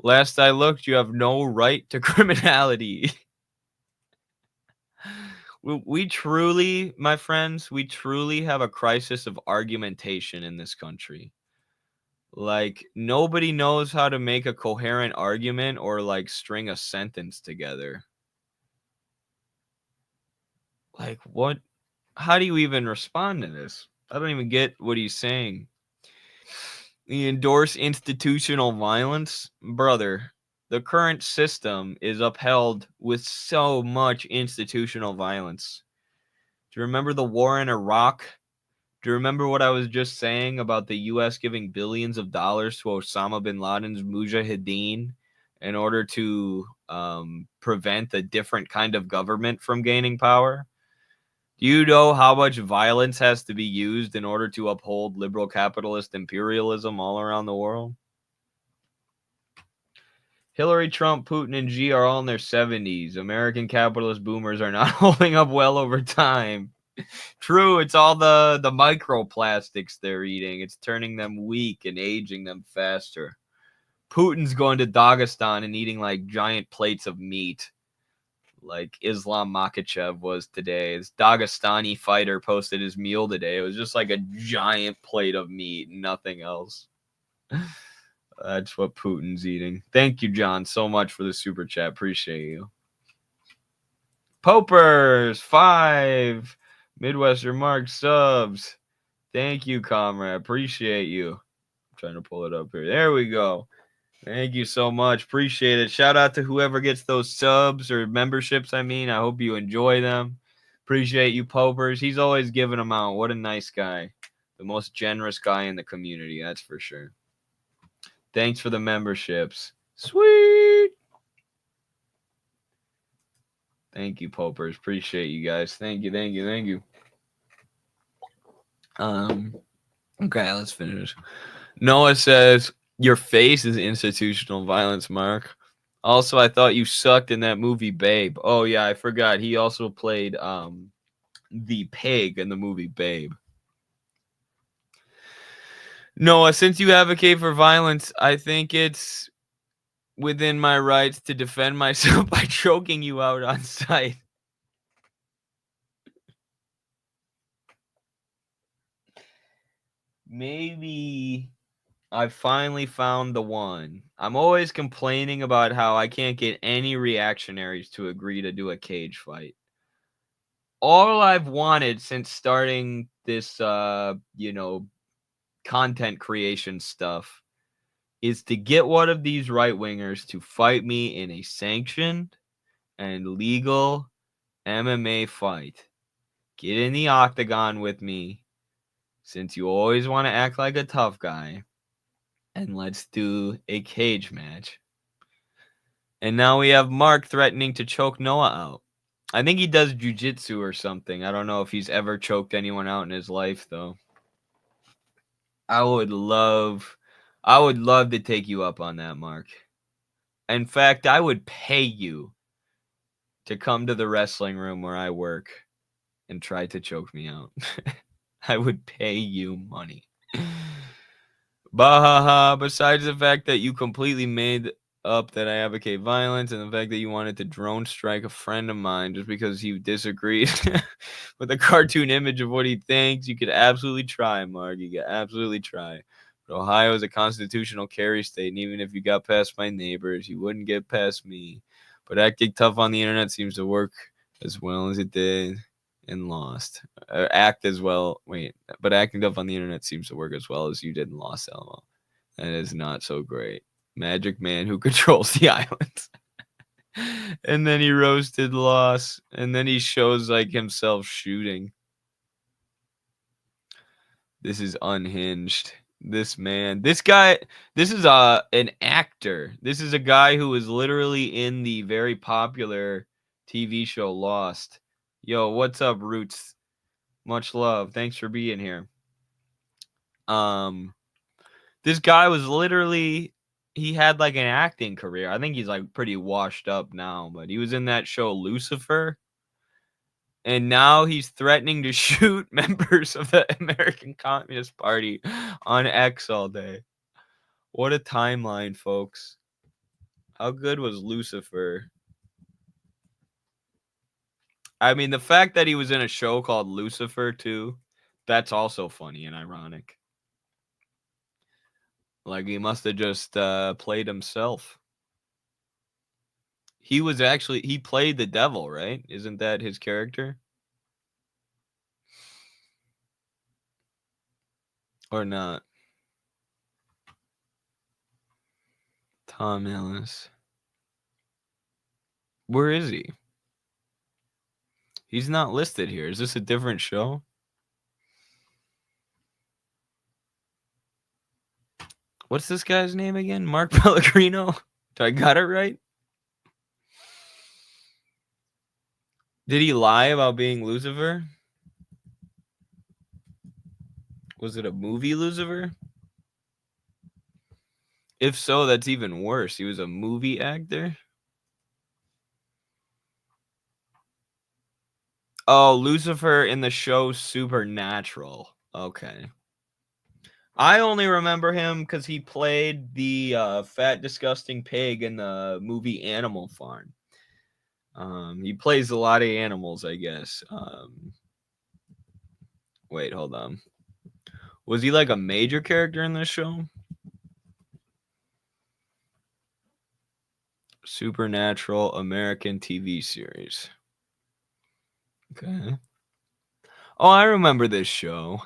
Last I looked, you have no right to criminality. We truly, my friends, we truly have a crisis of argumentation in this country. Like, nobody knows how to make a coherent argument or like string a sentence together. Like, what? How do you even respond to this? I don't even get what he's saying. You endorse institutional violence? Brother, the current system is upheld with so much institutional violence. Do you remember the war in Iraq? Do you remember what I was just saying about the U.S. giving billions of dollars to Osama bin Laden's Mujahideen in order to prevent a different kind of government from gaining power? Do you know how much violence has to be used in order to uphold liberal capitalist imperialism all around the world? Hillary, Trump, Putin, and Xi are all in their 70s. American capitalist boomers are not holding up well over time. True, it's all the microplastics they're eating. It's turning them weak and aging them faster. Putin's going to Dagestan and eating like giant plates of meat, like Islam Makhachev was today. This Dagestani fighter posted his meal today. It was just like a giant plate of meat, nothing else. That's what Putin's eating. Thank you, John, so much for the super chat. Appreciate you. Popers, 5 Midwestern Mark subs. Thank you, comrade. Appreciate you. I'm trying to pull it up here. There we go. Thank you so much. Appreciate it. Shout out to whoever gets those subs or memberships. I hope you enjoy them. Appreciate you, Popers. He's always giving them out. What a nice guy. The most generous guy in the community, that's for sure. Thanks for the memberships. Sweet. Thank you, Popers. Appreciate you guys. Thank you, thank you, thank you. Okay, let's finish. Noah says, your face is institutional violence, Mark. Also, I thought you sucked in that movie Babe. Oh, yeah, I forgot. He also played the pig in the movie Babe. Noah, since you advocate for violence, I think it's within my rights to defend myself by choking you out on sight. Maybe I finally found the one. I'm always complaining about how I can't get any reactionaries to agree to do a cage fight. All I've wanted since starting this, content creation stuff is to get one of these right-wingers to fight me in a sanctioned and legal MMA fight. Get in the octagon with me, since you always want to act like a tough guy, and let's do a cage match. And now we have Mark threatening to choke Noah out. I think he does jiu-jitsu or something. I don't know if he's ever choked anyone out in his life, though. I would love to take you up on that, Mark. In fact, I would pay you to come to the wrestling room where I work and try to choke me out. I would pay you money. Bahaha, besides the fact that you completely made up that I advocate violence and the fact that you wanted to drone strike a friend of mine just because you disagreed with a cartoon image of what he thinks, you could absolutely try, Mark. You could absolutely try. But Ohio is a constitutional carry state, and even if you got past my neighbors, you wouldn't get past me. But acting tough on the internet seems to work as well as it did and lost. But acting tough on the internet seems to work as well as you did and lost, LMO. That is not so great. Magic man who controls the islands. And then he roasted Loss. And then he shows like himself shooting. This is unhinged. This guy, this is an actor. This is a guy who is literally in the very popular TV show Lost. Yo, what's up, Roots? Much love. Thanks for being here. This guy was literally, he had like an acting career. I think he's like pretty washed up now, but he was in that show Lucifer. And now he's threatening to shoot members of the American Communist Party on X all day. What a timeline, folks. How good was Lucifer? I mean, the fact that he was in a show called Lucifer, too, that's also funny and ironic. Like, he must have just played himself. He played the devil, right? Isn't that his character? Or not? Tom Ellis. Where is he? He's not listed here. Is this a different show? What's this guy's name again? Mark Pellegrino? Do I got it right? Did he lie about being Lucifer? Was it a movie Lucifer? If so, that's even worse. He was a movie actor? Oh, Lucifer in the show Supernatural. Okay. I only remember him because he played the fat, disgusting pig in the movie Animal Farm. He plays a lot of animals, I guess. Wait, hold on. Was he like a major character in this show? Supernatural American TV series. Okay. Oh, I remember this show.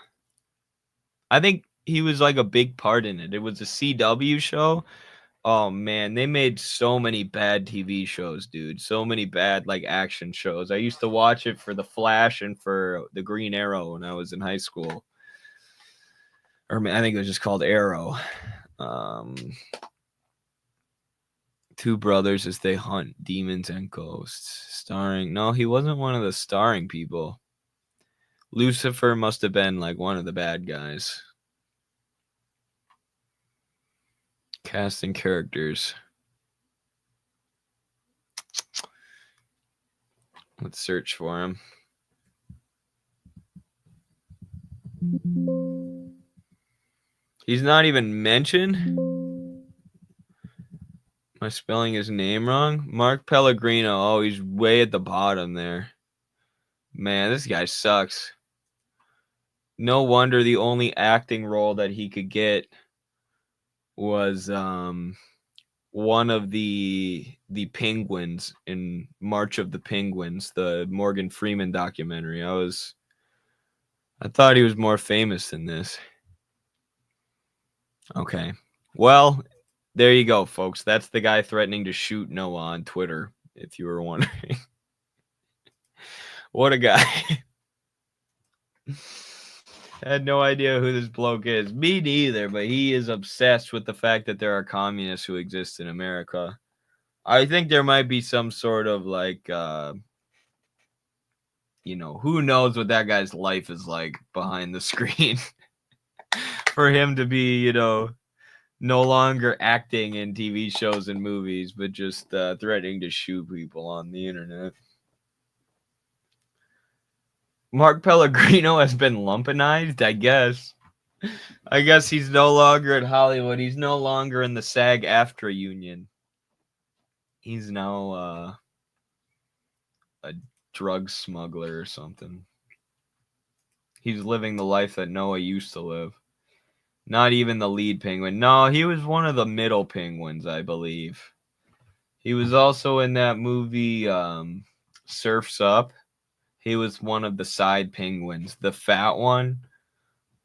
I think he was like a big part in it. It was a CW show. Oh man, they made so many bad TV shows, dude. So many bad like action shows. I used to watch it for The Flash and for the Green Arrow when I was in high school. Or I think it was just called Arrow. Two brothers as they hunt demons and ghosts. Starring, no, he wasn't one of the starring people. Lucifer must have been like one of the bad guys. Casting characters. Let's search for him. He's not even mentioned. Am I spelling his name wrong? Mark Pellegrino. Oh, he's way at the bottom there. Man, this guy sucks. No wonder the only acting role that he could get was one of the penguins in March of the Penguins, the Morgan Freeman documentary. I thought he was more famous than this. Okay. Well, there you go, folks. That's the guy threatening to shoot Noah on Twitter, if you were wondering. What a guy. I had no idea who this bloke is. Me neither, but he is obsessed with the fact that there are communists who exist in America. I think there might be some sort of like, who knows what that guy's life is like behind the screen for him to be, no longer acting in TV shows and movies, but just threatening to shoot people on the internet. Mark Pellegrino has been lumpenized, I guess. I guess he's no longer at Hollywood. He's no longer in the SAG-AFTRA union. He's now a drug smuggler or something. He's living the life that Noah used to live. Not even the lead penguin. No, he was one of the middle penguins, I believe. He was also in that movie Surf's Up. He was one of the side penguins, the fat one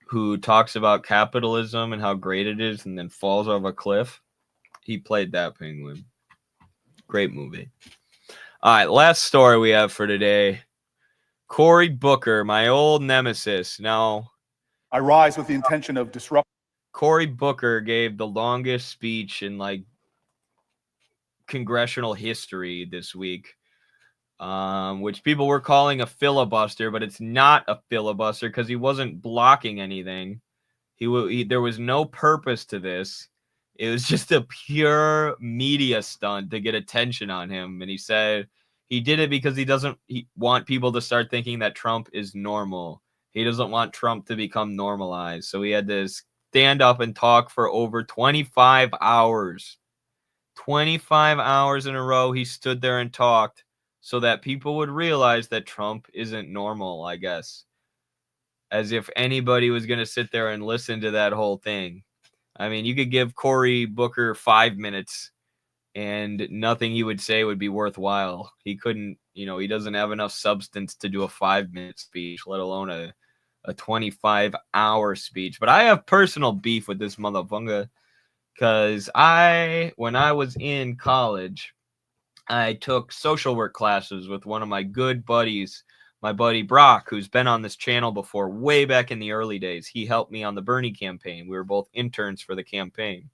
who talks about capitalism and how great it is and then falls off a cliff. He played that penguin. Great movie. All right, last story we have for today. Cory Booker, my old nemesis. Now, I rise with the intention of disrupting. Cory Booker gave the longest speech in like congressional history this week. Which people were calling a filibuster, but it's not a filibuster because he wasn't blocking anything. There was no purpose to this. It was just a pure media stunt to get attention on him. And he said he did it because he doesn't want people to start thinking that Trump is normal. He doesn't want Trump to become normalized. So he had to stand up and talk for over 25 hours. 25 hours in a row, he stood there and talked, so that people would realize that Trump isn't normal, I guess. As if anybody was going to sit there and listen to that whole thing. I mean, you could give Cory Booker 5 minutes and nothing he would say would be worthwhile. He couldn't, he doesn't have enough substance to do a 5-minute speech, let alone a 25-hour speech. But I have personal beef with this motherfucker Because when I was in college, I took social work classes with one of my good buddies, my buddy Brock, who's been on this channel before, way back in the early days. He helped me on the Bernie campaign. We were both interns for the campaign.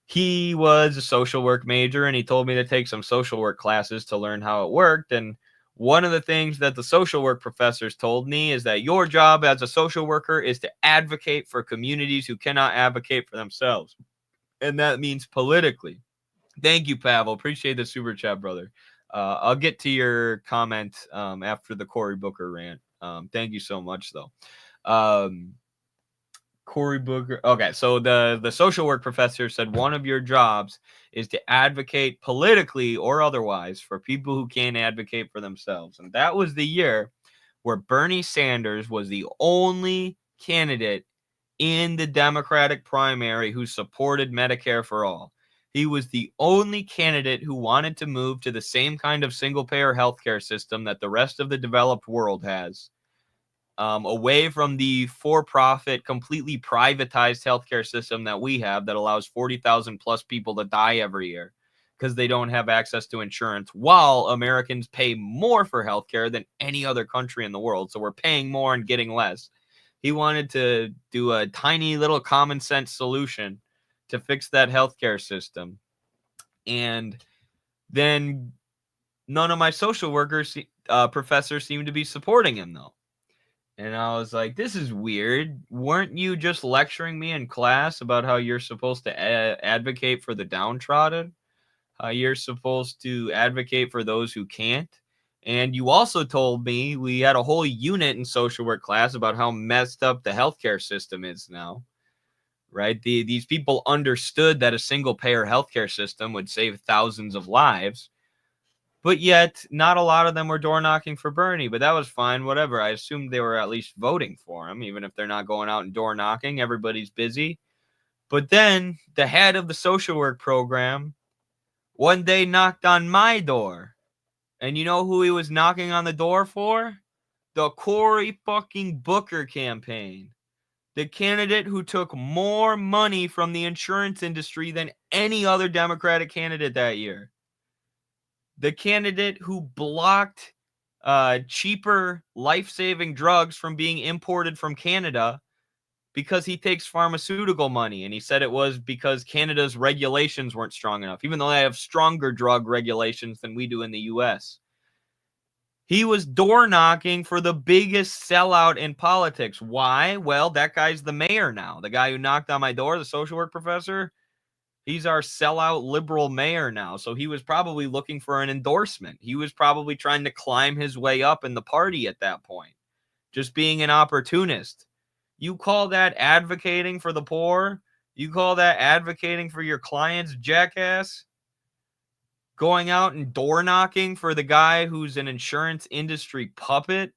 He was a social work major, and he told me to take some social work classes to learn how it worked. And one of the things that the social work professors told me is that your job as a social worker is to advocate for communities who cannot advocate for themselves. And that means politically. Thank you, Pavel. Appreciate the super chat, brother. I'll get to your comment after the Cory Booker rant. Thank you so much, though. Cory Booker. Okay, so the social work professor said one of your jobs is to advocate politically or otherwise for people who can't advocate for themselves. And that was the year where Bernie Sanders was the only candidate in the Democratic primary who supported Medicare for all. He was the only candidate who wanted to move to the same kind of single-payer healthcare system that the rest of the developed world has. Away from the for-profit, completely privatized healthcare system that we have that allows 40,000 plus people to die every year because they don't have access to insurance, while Americans pay more for healthcare than any other country in the world. So we're paying more and getting less. He wanted to do a tiny little common sense solution to fix that healthcare system. And then none of my social workers, professors seemed to be supporting him, though. And I was like, this is weird. Weren't you just lecturing me in class about how you're supposed to advocate for the downtrodden? How you're supposed to advocate for those who can't? And you also told me, we had a whole unit in social work class about how messed up the healthcare system is now, right? These people understood that a single payer healthcare system would save thousands of lives. But yet, not a lot of them were door knocking for Bernie, but that was fine, whatever. I assumed they were at least voting for him, even if they're not going out and door knocking. Everybody's busy. But then the head of the social work program one day knocked on my door. And you know who he was knocking on the door for? The Cory fucking Booker campaign. The candidate who took more money from the insurance industry than any other Democratic candidate that year. The candidate who blocked cheaper life-saving drugs from being imported from Canada because he takes pharmaceutical money. And he said it was because Canada's regulations weren't strong enough, even though they have stronger drug regulations than we do in the U.S. He was door knocking for the biggest sellout in politics. Why? Well, that guy's the mayor now. The guy who knocked on my door, the social work professor, he's our sellout liberal mayor now. So he was probably looking for an endorsement. He was probably trying to climb his way up in the party at that point. Just being an opportunist. You call that advocating for the poor? You call that advocating for your clients, jackass? Going out and door knocking for the guy who's an insurance industry puppet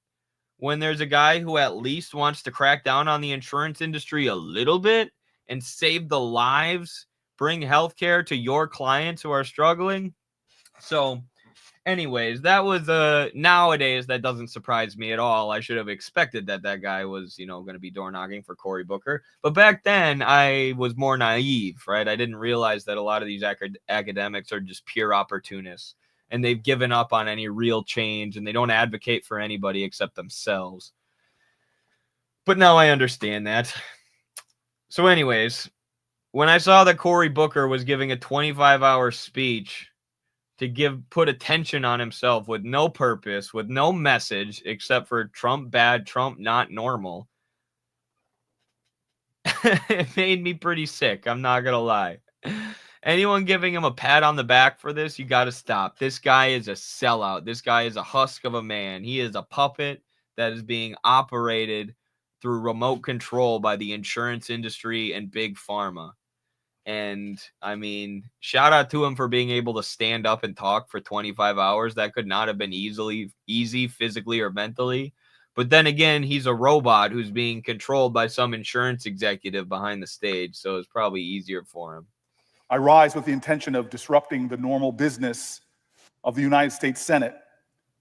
when there's a guy who at least wants to crack down on the insurance industry a little bit and save the lives, bring healthcare to your clients who are struggling. So anyways, that was nowadays that doesn't surprise me at all. I should have expected that guy was, going to be door knocking for Cory Booker. But back then I was more naive, right? I didn't realize that a lot of these academics are just pure opportunists and they've given up on any real change and they don't advocate for anybody except themselves. But now I understand that. So anyways, when I saw that Cory Booker was giving a 25-hour speech to put attention on himself with no purpose, with no message, except for Trump bad, Trump not normal, it made me pretty sick. I'm not going to lie. Anyone giving him a pat on the back for this, you got to stop. This guy is a sellout. This guy is a husk of a man. He is a puppet that is being operated through remote control by the insurance industry and Big Pharma. And I mean, shout out to him for being able to stand up and talk for 25 hours. That could not have been easy physically or mentally. But then again, he's a robot who's being controlled by some insurance executive behind the stage. So it's probably easier for him. I rise with the intention of disrupting the normal business of the United States Senate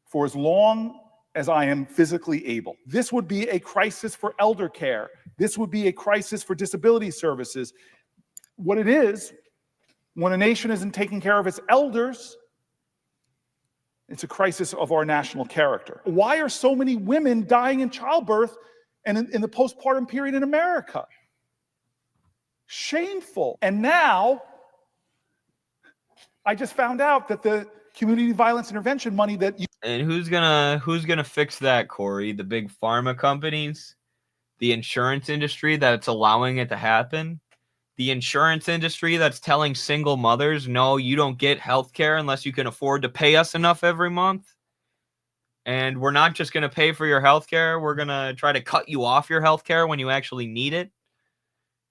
for as long as I am physically able. This would be a crisis for elder care. This would be a crisis for disability services. what it is when a nation isn't taking care of its elders. It's a crisis of our national character. Why are so many women dying in childbirth and in the postpartum period in America? Shameful. And now, I just found out that the community violence intervention money that you... And who's gonna fix that, Cory? The big pharma companies, the insurance industry that's allowing it to happen, the insurance industry that's telling single mothers, no, you don't get health care unless you can afford to pay us enough every month. And we're not just going to pay for your health care. We're going to try to cut you off your health care when you actually need it.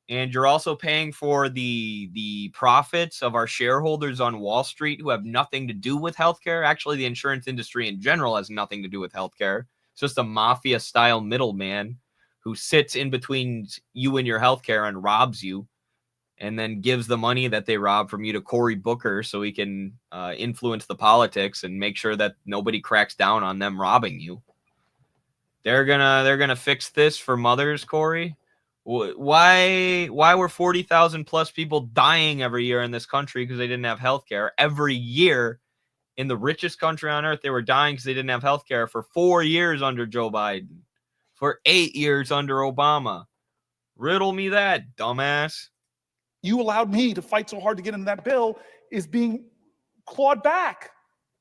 And you're also paying for the profits of our shareholders on Wall Street who have nothing to do with healthcare. Actually, the insurance industry in general has nothing to do with healthcare. It's just a mafia-style middleman who sits in between you and your healthcare and robs you, and then gives the money that they rob from you to Cory Booker so he can influence the politics and make sure that nobody cracks down on them robbing you. They're gonna fix this for mothers, Cory. Why were 40,000 plus people dying every year in this country because they didn't have health care? Every year in the richest country on earth, they were dying because they didn't have health care for 4 years under Joe Biden, for 8 years under Obama. Riddle me that, dumbass. You allowed me to fight so hard to get into that bill is being clawed back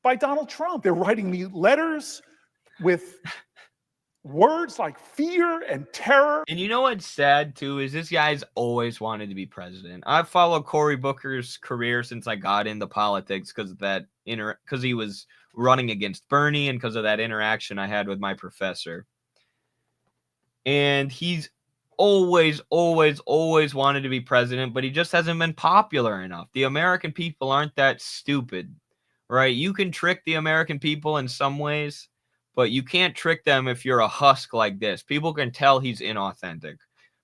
by Donald Trump. They're writing me letters with words like fear and terror. And you know what's sad too is this guy's always wanted to be president. I've followed Cory Booker's career since I got into politics because of that because he was running against Bernie and because of that interaction I had with my professor. And he's always wanted to be president, but he just hasn't been popular enough. The American people aren't that stupid, right? You can trick the American people in some ways, but you can't trick them if you're a husk like this. People can tell he's inauthentic.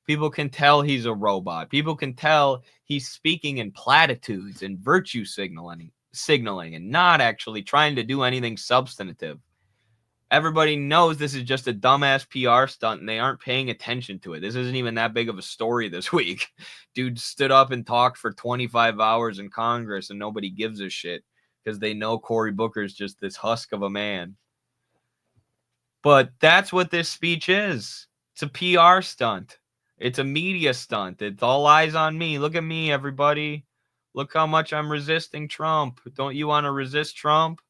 People can tell he's a robot. People can tell he's speaking in platitudes and virtue signaling and not actually trying to do anything substantive. Everybody knows this is just a dumbass PR stunt and they aren't paying attention to it. This isn't even that big of a story this week. Dude stood up and talked for 25 hours in Congress and nobody gives a shit because they know Cory Booker's just this husk of a man. But that's what this speech is. It's a PR stunt. It's a media stunt. It's all eyes on me. Look at me, everybody. Look how much I'm resisting Trump. Don't you want to resist Trump?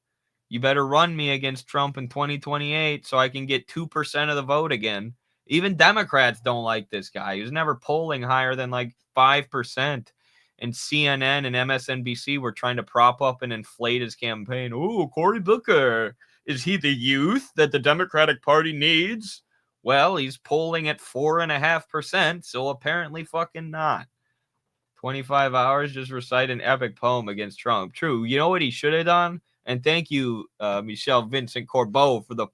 You better run me against Trump in 2028 so I can get 2% of the vote again. Even Democrats don't like this guy. He's never polling higher than like 5%. And CNN and MSNBC were trying to prop up and inflate his campaign. Oh, Cory Booker. Is he the youth that the Democratic Party needs? Well, he's polling at 4.5%, so apparently fucking not. 25 hours just recite an epic poem against Trump. True. You know what he should have done? And thank you, Michelle Vincent Corbeau, for the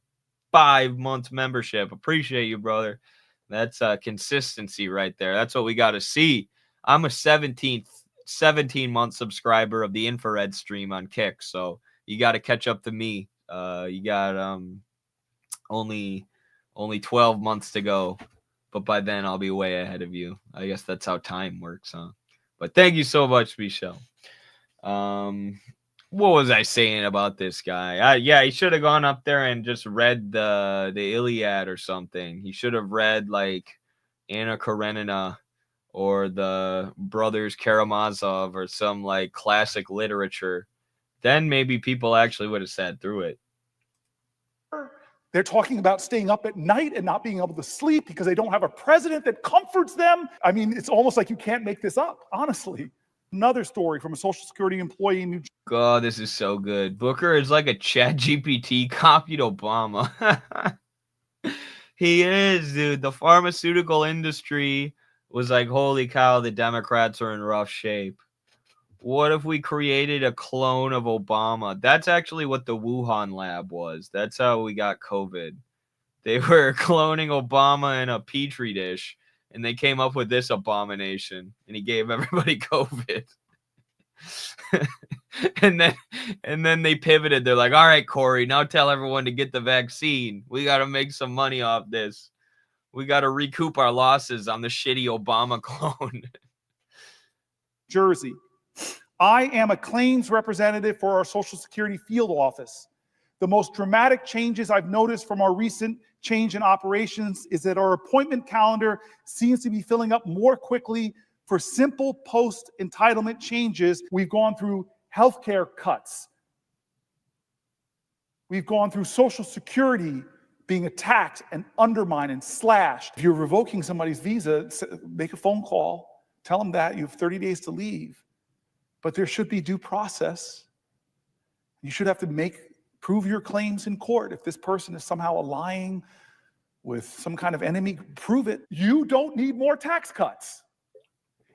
5-month membership. Appreciate you, brother. That's consistency right there. That's what we got to see. I'm a 17-month subscriber of the infrared stream on Kick, so you got to catch up to me. You got only 12 months to go, but by then I'll be way ahead of you. I guess that's how time works, huh? But thank you so much, Michelle. What was I saying about this guy? Yeah, he should have gone up there and just read the Iliad or something. He should have read like Anna Karenina or the Brothers Karamazov or some like classic literature. Then maybe people actually would have sat through it. They're talking about staying up at night and not being able to sleep because they don't have a president that comforts them. I mean, it's almost like you can't make this up, honestly. Another story from a Social Security employee in New Jersey. God, this is so good. Booker is like a ChatGPT copied Obama. He is, dude. The pharmaceutical industry was like, holy cow, the Democrats are in rough shape. What if we created a clone of Obama? That's actually what the Wuhan lab was. That's how we got COVID. They were cloning Obama in a petri dish, and they came up with this abomination, and he gave everybody COVID. and then they pivoted. They're like, all right, Cory, now tell everyone to get the vaccine. We got to make some money off this. We got to recoup our losses on the shitty Obama clone. Jersey. I am a claims representative for our Social Security field office. The most dramatic changes I've noticed from our recent change in operations is that our appointment calendar seems to be filling up more quickly for simple post-entitlement changes. We've gone through healthcare cuts. We've gone through Social Security being attacked and undermined and slashed. If you're revoking somebody's visa, make a phone call, tell them that you have 30 days to leave. But there should be due process. You should have to prove your claims in court. If this person is somehow lying with some kind of enemy, prove it. You don't need more tax cuts.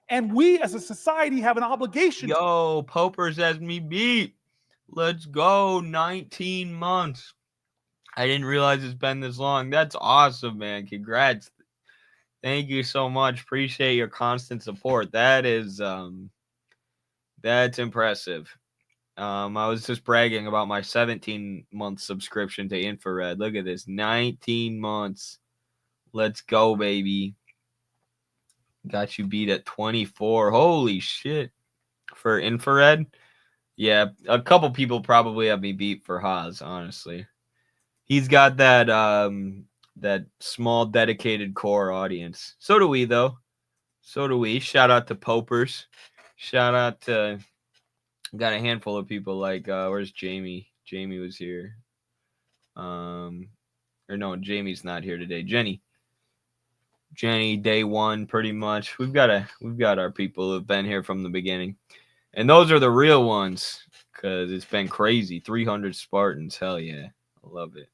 And we as a society have an obligation. Yo, Popers has me beat. Let's go. 19 months. I didn't realize it's been this long. That's awesome, man. Congrats. Thank you so much. Appreciate your constant support. That is that's impressive. I was just bragging about my 17-month subscription to Infrared. Look at this. 19 months. Let's go, baby. Got you beat at 24. Holy shit. For Infrared? Yeah, a couple people probably have me beat for Haas, honestly. He's got that that small dedicated core audience. So do we, though. So do we. Shout out to Popers. Shout out to, got a handful of people like, where's Jamie? Jamie was here. Or no, Jamie's not here today. Jenny, day one, pretty much. We've got our people who've been here from the beginning. And those are the real ones, because it's been crazy. 300 Spartans. Hell yeah. I love it.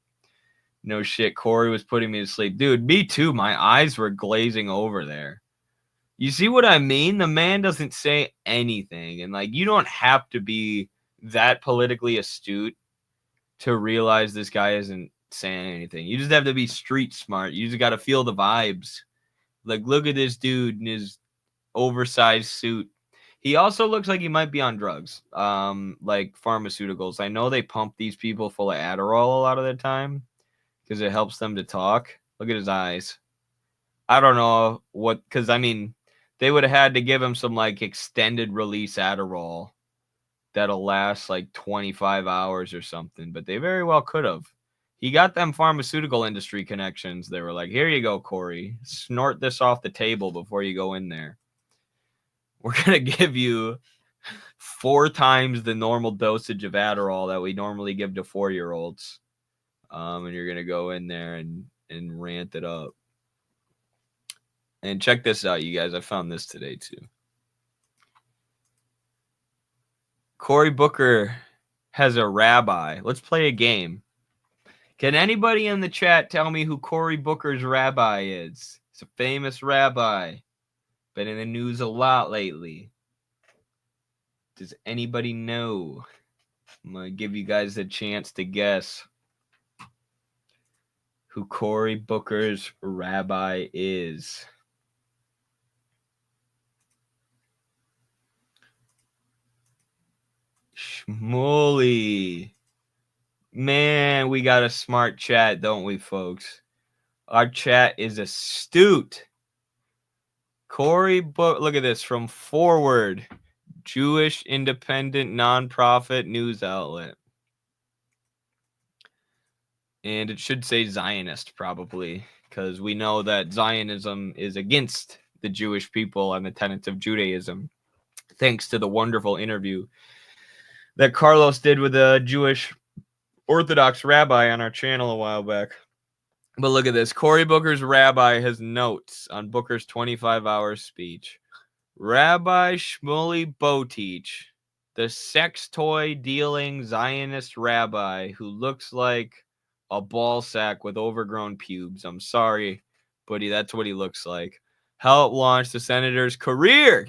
No shit. Cory was putting me to sleep. Dude, me too. My eyes were glazing over there. You see what I mean? The man doesn't say anything. And, like, you don't have to be that politically astute to realize this guy isn't saying anything. You just have to be street smart. You just got to feel the vibes. Like, look at this dude in his oversized suit. He also looks like he might be on drugs, like pharmaceuticals. I know they pump these people full of Adderall a lot of the time because it helps them to talk. Look at his eyes. I don't know what, because, I mean, they would have had to give him some, like, extended release Adderall that'll last, like, 25 hours or something, but they very well could have. He got them pharmaceutical industry connections. They were like, here you go, Cory. Snort this off the table before you go in there. We're going to give you 4 times the normal dosage of Adderall that we normally give to 4-year-olds. And you're going to go in there and rant it up. And check this out, you guys. I found this today, too. Cory Booker has a rabbi. Let's play a game. Can anybody in the chat tell me who Cory Booker's rabbi is? It's a famous rabbi. Been in the news a lot lately. Does anybody know? I'm going to give you guys a chance to guess who Cory Booker's rabbi is. Shmuley. Man, we got a smart chat, don't we, folks? Our chat is astute. Cory Booker, look at this, from Forward, Jewish independent nonprofit news outlet. And it should say Zionist, probably, because we know that Zionism is against the Jewish people and the tenets of Judaism, thanks to the wonderful interview that Carlos did with a Jewish Orthodox rabbi on our channel a while back. But look at this. Cory Booker's rabbi has notes on Booker's 25-hour speech. Rabbi Shmuley Boteach, the sex toy dealing Zionist rabbi who looks like a ball sack with overgrown pubes. I'm sorry, buddy, that's what he looks like. Helped launch the senator's career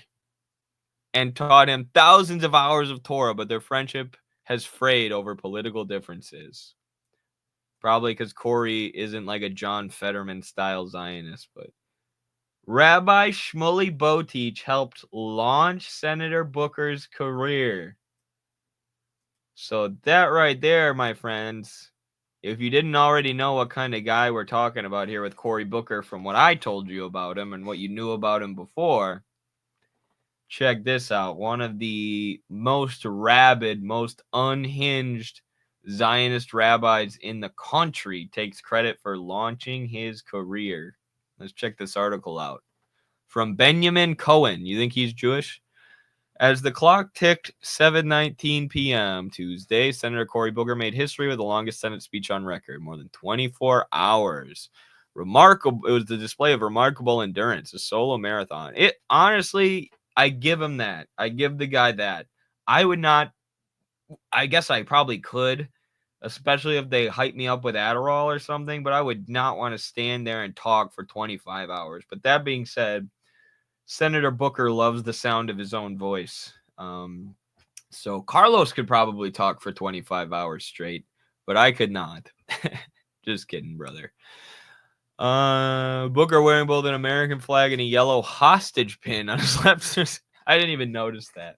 and taught him thousands of hours of Torah, but their friendship has frayed over political differences. Probably because Cory isn't like a John Fetterman style Zionist, but Rabbi Shmuley Boteach helped launch Senator Booker's career. So that right there, my friends, if you didn't already know what kind of guy we're talking about here with Cory Booker from what I told you about him and what you knew about him before, check this out. One of the most rabid, most unhinged Zionist rabbis in the country takes credit for launching his career. Let's check this article out. From Benjamin Cohen. You think he's Jewish? As the clock ticked 7:19 p.m. Tuesday, Senator Cory Booker made history with the longest Senate speech on record, more than 24 hours. Remarkable. It was the display of remarkable endurance, a solo marathon. It honestly, I give him that. I give the guy that. I would not. I guess I probably could, especially if they hype me up with Adderall or something, but I would not want to stand there and talk for 25 hours. But that being said, Senator Booker loves the sound of his own voice. So Carlos could probably talk for 25 hours straight, but I could not. Just kidding, brother. Booker wearing both an American flag and a yellow hostage pin on his left. I didn't even notice that.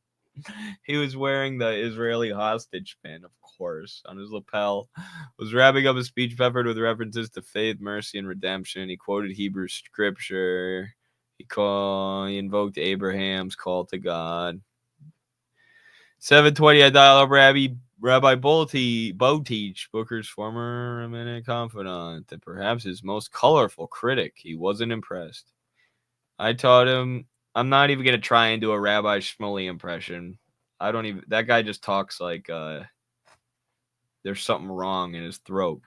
He was wearing the Israeli hostage pin, of course, on his lapel. Was wrapping up his speech peppered with references to faith, mercy, and redemption. He quoted Hebrew scripture. He invoked Abraham's call to God. 7:20, I dial up Rabbi Botich, Booker's former eminent confidant, and perhaps his most colorful critic. He wasn't impressed. I taught him, I'm not even going to try and do a Rabbi Shmuley impression. That guy just talks like there's something wrong in his throat.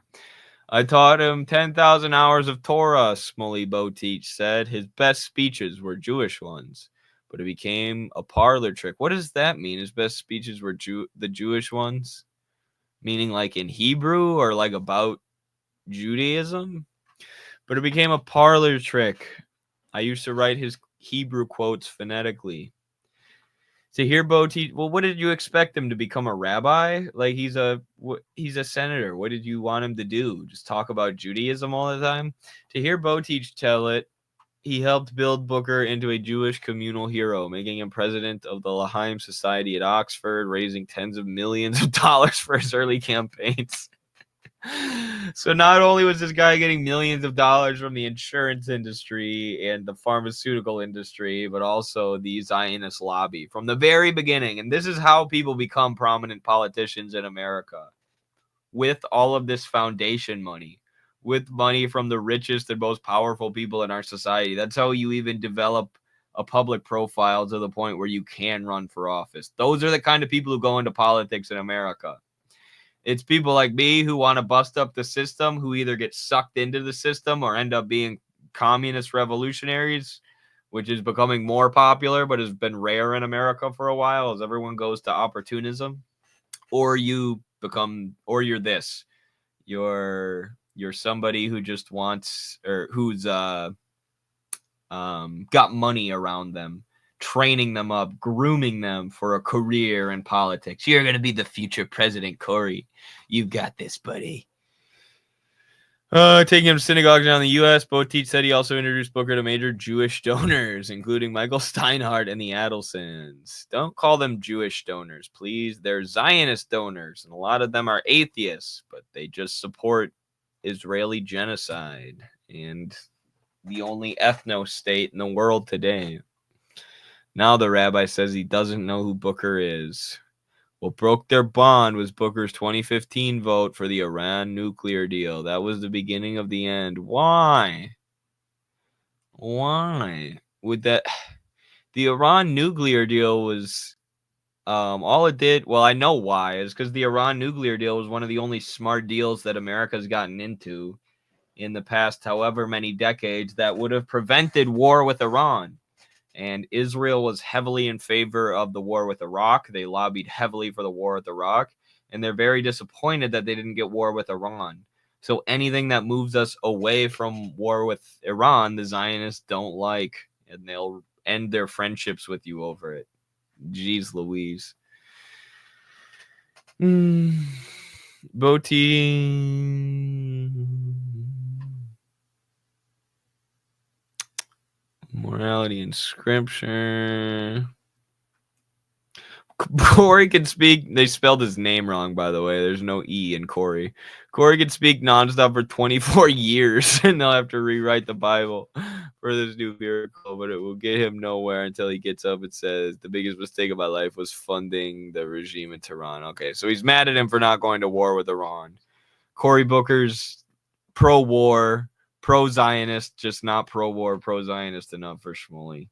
I taught him 10,000 hours of Torah, Shmuley Botich said. His best speeches were Jewish ones, but it became a parlor trick. What does that mean? His best speeches were the Jewish ones? Meaning like in Hebrew or like about Judaism? But it became a parlor trick. I used to write his Hebrew quotes phonetically. To hear Botich, well, what did you expect him to become, a rabbi? Like he's a senator. What did you want him to do? Just talk about Judaism all the time? To hear Botich tell it, he helped build Booker into a Jewish communal hero, making him president of the L'Chaim Society at Oxford, raising tens of millions of dollars for his early campaigns. So not only was this guy getting millions of dollars from the insurance industry and the pharmaceutical industry, but also the Zionist lobby from the very beginning. And this is how people become prominent politicians in America. With all of this foundation money, with money from the richest and most powerful people in our society. That's how you even develop a public profile to the point where you can run for office. Those are the kind of people who go into politics in America. It's people like me who want to bust up the system, who either get sucked into the system or end up being communist revolutionaries, which is becoming more popular, but has been rare in America for a while as everyone goes to opportunism. Or you're this. You're somebody who just wants, or who's got money around them, training them up, grooming them for a career in politics. You're going to be the future president, Cory. You've got this, buddy. Taking him to synagogues around the U.S., Botich said he also introduced Booker to major Jewish donors, including Michael Steinhardt and the Adelsons. Don't call them Jewish donors, please. They're Zionist donors, and a lot of them are atheists, but they just support Israeli genocide and the only ethno-state in the world today. Now the rabbi says he doesn't know who Booker is. What broke their bond was Booker's 2015 vote for the Iran nuclear deal. That was the beginning of the end. Why? Would that? The Iran nuclear deal was all it did. Well, I know why. Is because the Iran nuclear deal was one of the only smart deals that America's gotten into in the past however many decades that would have prevented war with Iran. And Israel was heavily in favor of the war with Iraq. They lobbied heavily for the war with Iraq. And they're very disappointed that they didn't get war with Iran. So anything that moves us away from war with Iran, the Zionists don't like. And they'll end their friendships with you over it. Jeez Louise. Morality in scripture. Cory can speak. They spelled his name wrong, by the way. There's no E in Cory. Cory can speak nonstop for 24 years, and they'll have to rewrite the Bible for this new miracle, but it will get him nowhere until he gets up and says, the biggest mistake of my life was funding the regime in Tehran. Okay, so he's mad at him for not going to war with Iran. Cory Booker's pro-war, pro-Zionist, just not pro-war, pro-Zionist enough for Shmuley.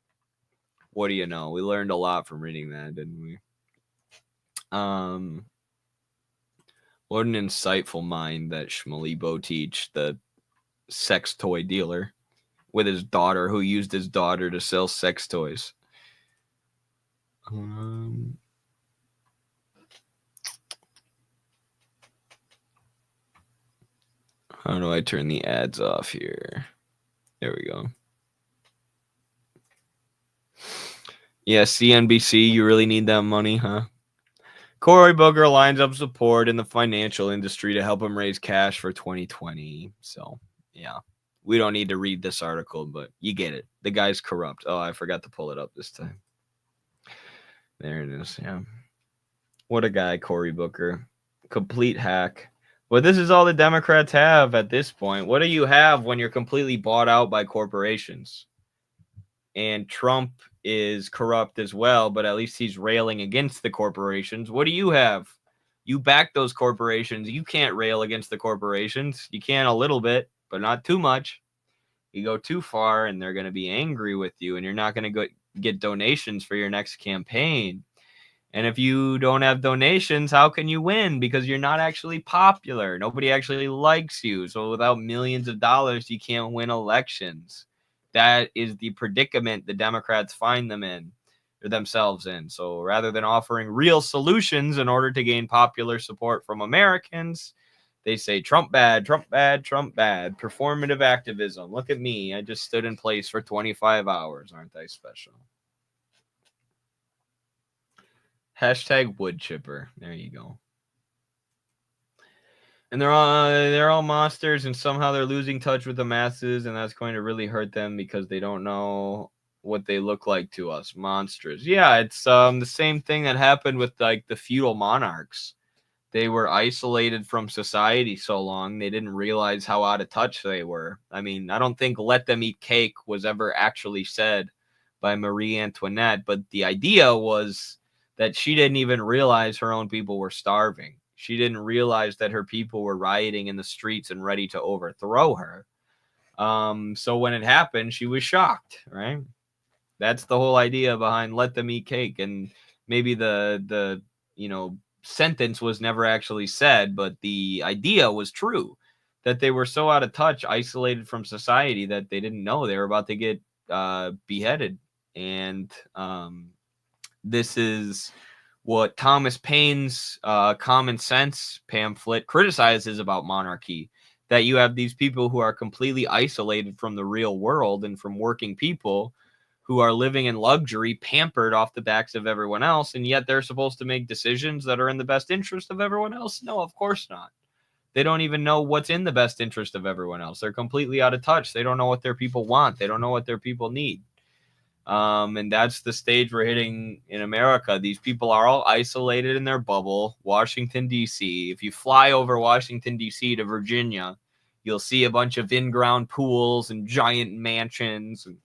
What do you know? We learned a lot from reading that, didn't we? What an insightful mind that Shmuley Boteach, the sex toy dealer, with his daughter, who used his daughter to sell sex toys. How do I turn the ads off here? There we go. Yeah, CNBC, you really need that money, huh? Cory Booker lines up support in the financial industry to help him raise cash for 2020. So, yeah. We don't need to read this article, but you get it. The guy's corrupt. Oh, I forgot to pull it up this time. There it is, yeah. What a guy, Cory Booker. Complete hack. But this is all the Democrats have at this point. What do you have when you're completely bought out by corporations? And Trump is corrupt as well, but at least he's railing against the corporations. What do you have? You back those corporations. You can't rail against the corporations. You can a little bit, but not too much. You go too far and they're going to be angry with you, and you're not going to get donations for your next campaign. And if you don't have donations, how can you win? Because you're not actually popular. Nobody actually likes you. So without millions of dollars, you can't win elections. That is the predicament the Democrats find themselves in. So rather than offering real solutions in order to gain popular support from Americans, they say Trump bad, Trump bad, Trump bad. Performative activism. Look at me. I just stood in place for 25 hours. Aren't I special? Hashtag wood chipper. There you go. And they're all monsters, and somehow they're losing touch with the masses, and that's going to really hurt them because they don't know what they look like to us. Monsters. Yeah, it's the same thing that happened with like the feudal monarchs. They were isolated from society so long, they didn't realize how out of touch they were. I mean, I don't think let them eat cake was ever actually said by Marie Antoinette, but the idea was that she didn't even realize her own people were starving. She didn't realize that her people were rioting in the streets and ready to overthrow her. So when it happened, she was shocked, right? That's the whole idea behind let them eat cake. And maybe the sentence was never actually said, but the idea was true, that they were so out of touch, isolated from society, that they didn't know they were about to get beheaded. And this is what Thomas Paine's Common Sense pamphlet criticizes about monarchy, that you have these people who are completely isolated from the real world and from working people who are living in luxury, pampered off the backs of everyone else, and yet they're supposed to make decisions that are in the best interest of everyone else? No, of course not. They don't even know what's in the best interest of everyone else. They're completely out of touch. They don't know what their people want. They don't know what their people need. And that's the stage we're hitting in America. These people are all isolated in their bubble. Washington, D.C. If you fly over Washington, D.C. to Virginia, you'll see a bunch of in-ground pools and giant mansions. And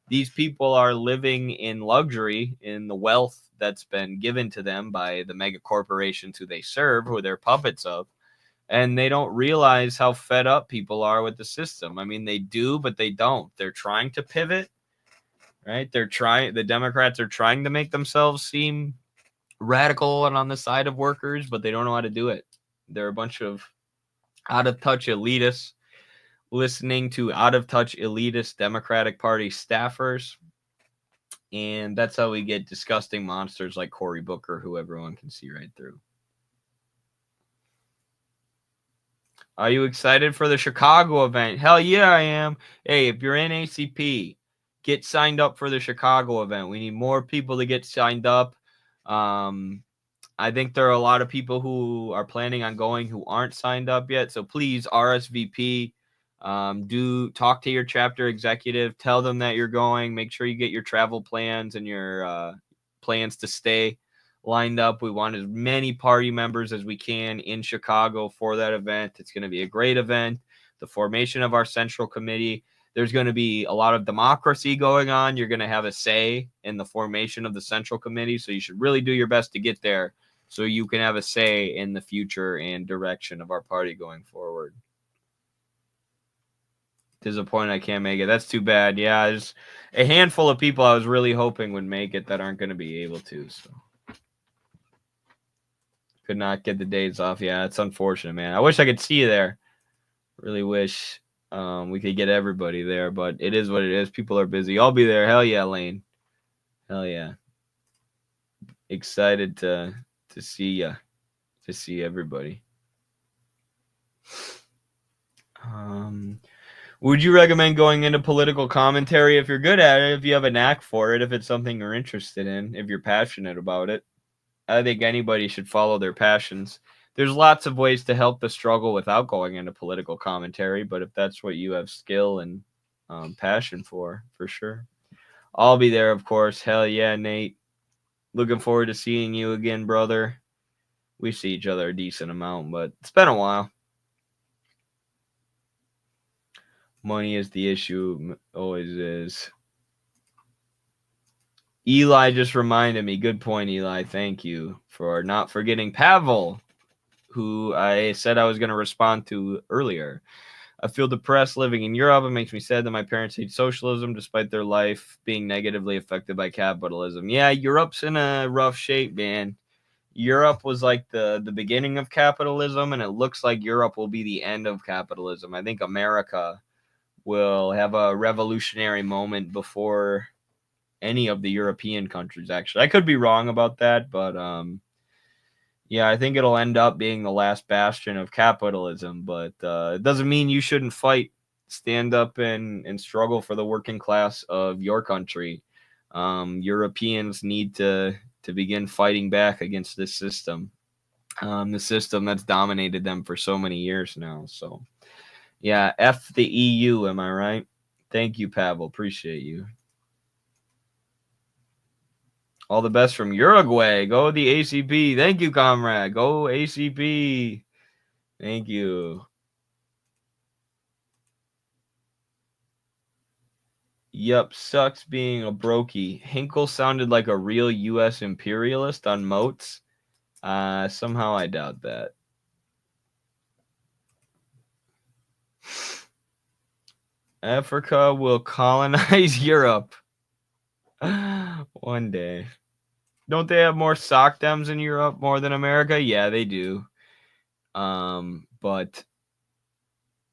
these people are living in luxury, in the wealth that's been given to them by the mega corporations who they serve, who they're puppets of. And they don't realize how fed up people are with the system. I mean, they do, but they don't. They're trying to pivot. Right? The Democrats are trying to make themselves seem radical and on the side of workers, but they don't know how to do it. They're a bunch of out-of-touch elitists listening to out-of-touch elitist Democratic Party staffers. And that's how we get disgusting monsters like Cory Booker, who everyone can see right through. Are you excited for the Chicago event? Hell yeah, I am. Hey, if you're in ACP, get signed up for the Chicago event. We need more people to get signed up. I think there are a lot of people who are planning on going who aren't signed up yet. So please RSVP. Do talk to your chapter executive. Tell them that you're going. Make sure you get your travel plans and your plans to stay lined up. We want as many party members as we can in Chicago for that event. It's going to be a great event. The formation of our central committee. There's going to be a lot of democracy going on. You're going to have a say in the formation of the Central Committee. So you should really do your best to get there so you can have a say in the future and direction of our party going forward. Disappointed I can't make it. That's too bad. Yeah, there's a handful of people I was really hoping would make it that aren't going to be able to. So could not get the days off. Yeah, it's unfortunate, man. I wish I could see you there. Really wish we could get everybody there, but it is what it is. People are busy. I'll be there. Hell yeah, Lane. Hell yeah. Excited to see ya. To see everybody. Would you recommend going into political commentary if you're good at it, if you have a knack for it, if it's something you're interested in, if you're passionate about it? I think anybody should follow their passions. There's lots of ways to help the struggle without going into political commentary, but if that's what you have skill and passion for sure. I'll be there, of course. Hell yeah, Nate. Looking forward to seeing you again, brother. We see each other a decent amount, but it's been a while. Money is the issue. Always is. Eli just reminded me. Good point, Eli. Thank you for not forgetting Pavel, who I said I was going to respond to earlier. I feel depressed living in Europe. It makes me sad that my parents hate socialism despite their life being negatively affected by capitalism. Yeah, Europe's in a rough shape, man. Europe was like the beginning of capitalism, and it looks like Europe will be the end of capitalism. I think America will have a revolutionary moment before any of the European countries, actually. I could be wrong about that, but yeah, I think it'll end up being the last bastion of capitalism, but it doesn't mean you shouldn't fight, stand up and struggle for the working class of your country. Europeans need to begin fighting back against this system, the system that's dominated them for so many years now. So yeah, F the EU, am I right? Thank you, Pavel. Appreciate you. All the best from Uruguay. Go the ACP. Thank you, comrade. Go ACP. Thank you. Yup, sucks being a brokey. Hinkle sounded like a real U.S. imperialist on Moats. Somehow I doubt that. Africa will colonize Europe. One day. Don't they have more sockdems in Europe more than America? Yeah, they do. But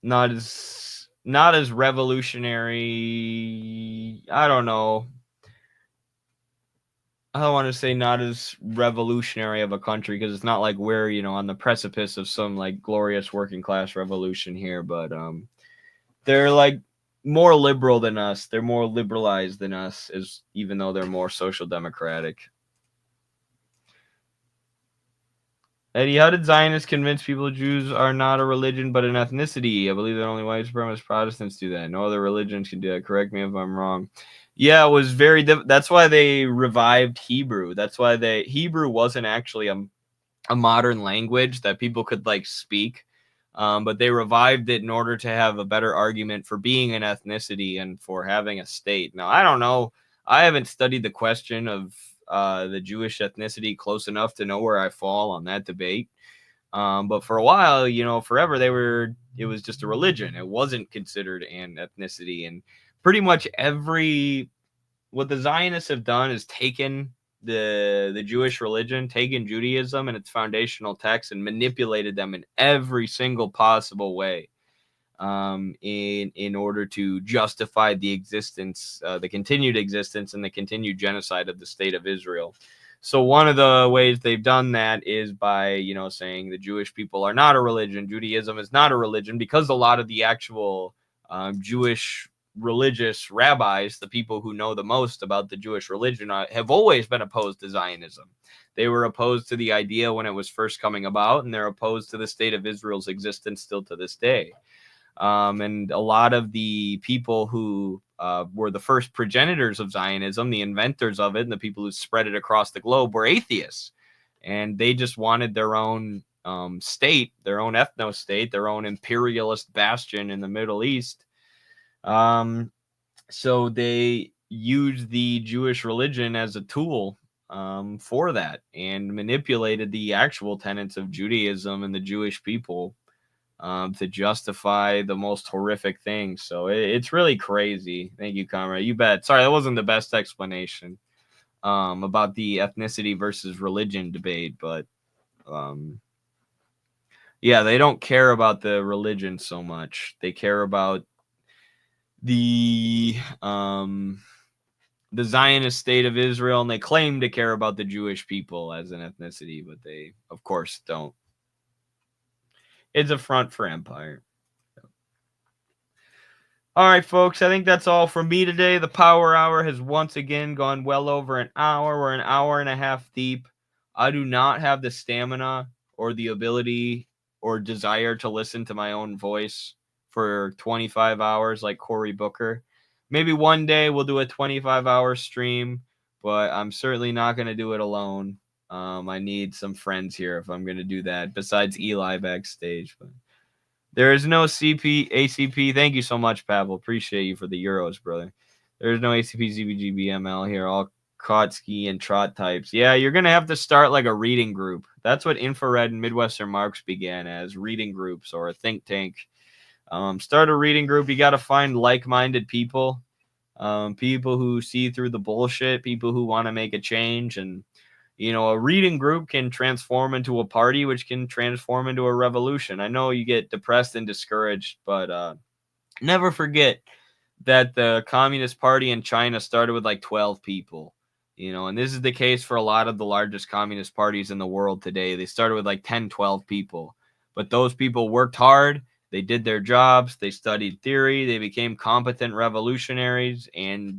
not as revolutionary. I don't know. I don't want to say not as revolutionary of a country because it's not like we're, on the precipice of some like glorious working class revolution here, but they're like more liberal than us. They're more liberalized than us, even though they're more social democratic. Eddie, how did Zionists convince people Jews are not a religion but an ethnicity? I believe that only white supremacist Protestants do that. No other religions can do that. Correct me if I'm wrong. Yeah, it was very that's why they revived Hebrew. That's why Hebrew wasn't actually a modern language that people could like speak. But they revived it in order to have a better argument for being an ethnicity and for having a state. Now, I don't know. I haven't studied the question of the Jewish ethnicity close enough to know where I fall on that debate. But for a while, forever, it was just a religion. It wasn't considered an ethnicity. And pretty much what the Zionists have done is taken the Jewish religion, taken Judaism and its foundational texts and manipulated them in every single possible way in order to justify the existence, the continued existence and the continued genocide of the state of Israel. So one of the ways they've done that is by, saying the Jewish people are not a religion. Judaism is not a religion because a lot of the actual Jewish religious rabbis, the people who know the most about the Jewish religion, have always been opposed to Zionism. They were opposed to the idea when it was first coming about, and they're opposed to the state of Israel's existence still to this day. And a lot of the people who were the first progenitors of Zionism, the inventors of it, and the people who spread it across the globe were atheists. And they just wanted their own state, their own ethno-state, their own imperialist bastion in the Middle East. So they used the Jewish religion as a tool for that and manipulated the actual tenets of Judaism and the Jewish people to justify the most horrific things. So it's really crazy. Thank you, Comrade. You bet. Sorry, that wasn't the best explanation about the ethnicity versus religion debate, but yeah, they don't care about the religion so much. They care about the Zionist state of Israel, and they claim to care about the Jewish people as an ethnicity, but they, of course, don't. It's a front for empire. All right, folks, I think that's all for me today. The Power Hour has once again gone well over an hour. We're an hour and a half deep. I do not have the stamina or the ability or desire to listen to my own voice for 25 hours like Cory Booker. Maybe one day we'll do a 25-hour stream, but I'm certainly not going to do it alone. I need some friends here if I'm going to do that, besides Eli backstage. But there is no ACP. Thank you so much, Pavel. Appreciate you for the euros, brother. There is no ACP, ZBG, BML here. All Kotsky and Trot types. Yeah, you're going to have to start like a reading group. That's what Infrared and Midwestern Marx began as, reading groups or a think tank. Start a reading group. You got to find like-minded people, people who see through the bullshit, people who want to make a change. And, you know, a reading group can transform into a party, which can transform into a revolution. I know you get depressed and discouraged, but never forget that the Communist Party in China started with like 12 people. You know, and this is the case for a lot of the largest communist parties in the world today. They started with like 10, 12 people, but those people worked hard. They did their jobs. They studied theory. They became competent revolutionaries, and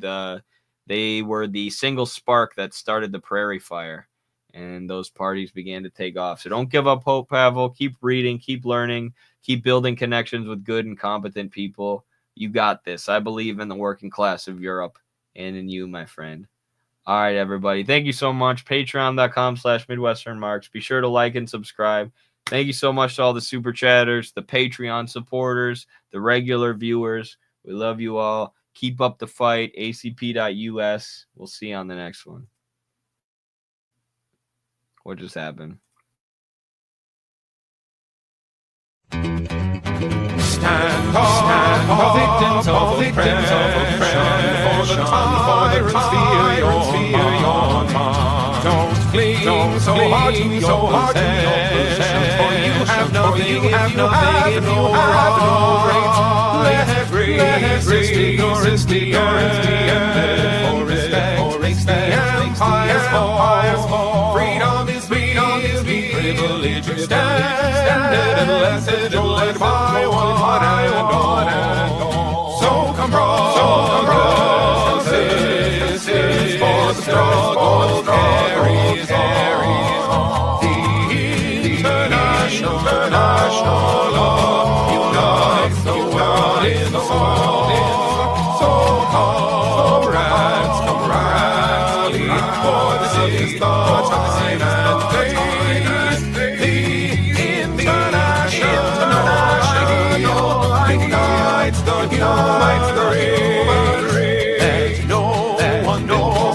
they were the single spark that started the Prairie Fire, and those parties began to take off. So don't give up hope, Pavel. Keep reading, keep learning, keep building connections with good and competent people. You got this. I believe in the working class of Europe and in you, my friend. All right, everybody. Thank you so much. Patreon.com/MidwesternMarx. Be sure to like and subscribe. Thank you so much to all the super chatters, the Patreon supporters, the regular viewers. We love you all. Keep up the fight. ACP.US. We'll see you on the next one. What just happened? Stand up, victims of oppression, for the tyrants fear your mind. Don't cling so hard to your possessions, for you have nothing if you have no right. Let ignorance be ended, for respect makes the empire's fall. Freedom is privilege extended, unless it's led by one and all. So come brothers, this is for the struggle carries on. The international law unites the world in song. So comrades, come rally, for this is the time and place. Unites the race. There's no one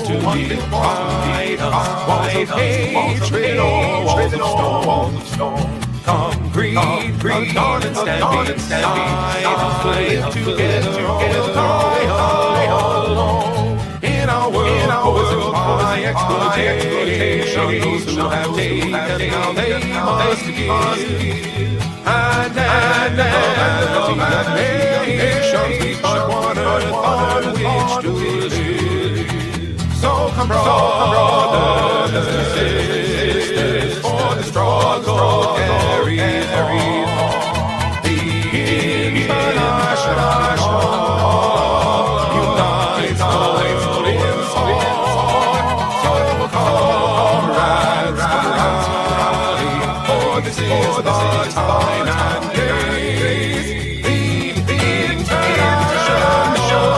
to divide us. Walls of hatred or walls of stone. Come greed, dawn and stand beside. Live together, die alone. In our world, poisoned by exploitation, those who have taken, now they must give. And nations we but one earth on which to live. So come brothers and sisters, for the struggle carries on. The international unites the world in song. So comrades, rally, for this is the time and place. The international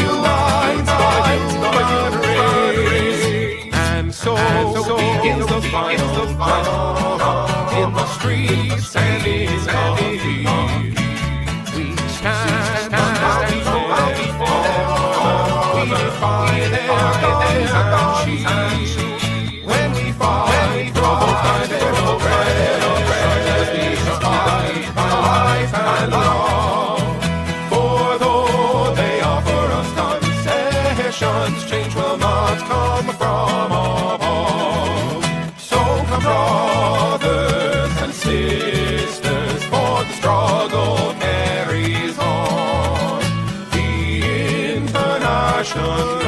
unites the human race. And so begins the final battle in the streets and in the field. We stand come from above. So come brothers and sisters, for the struggle carries on. The international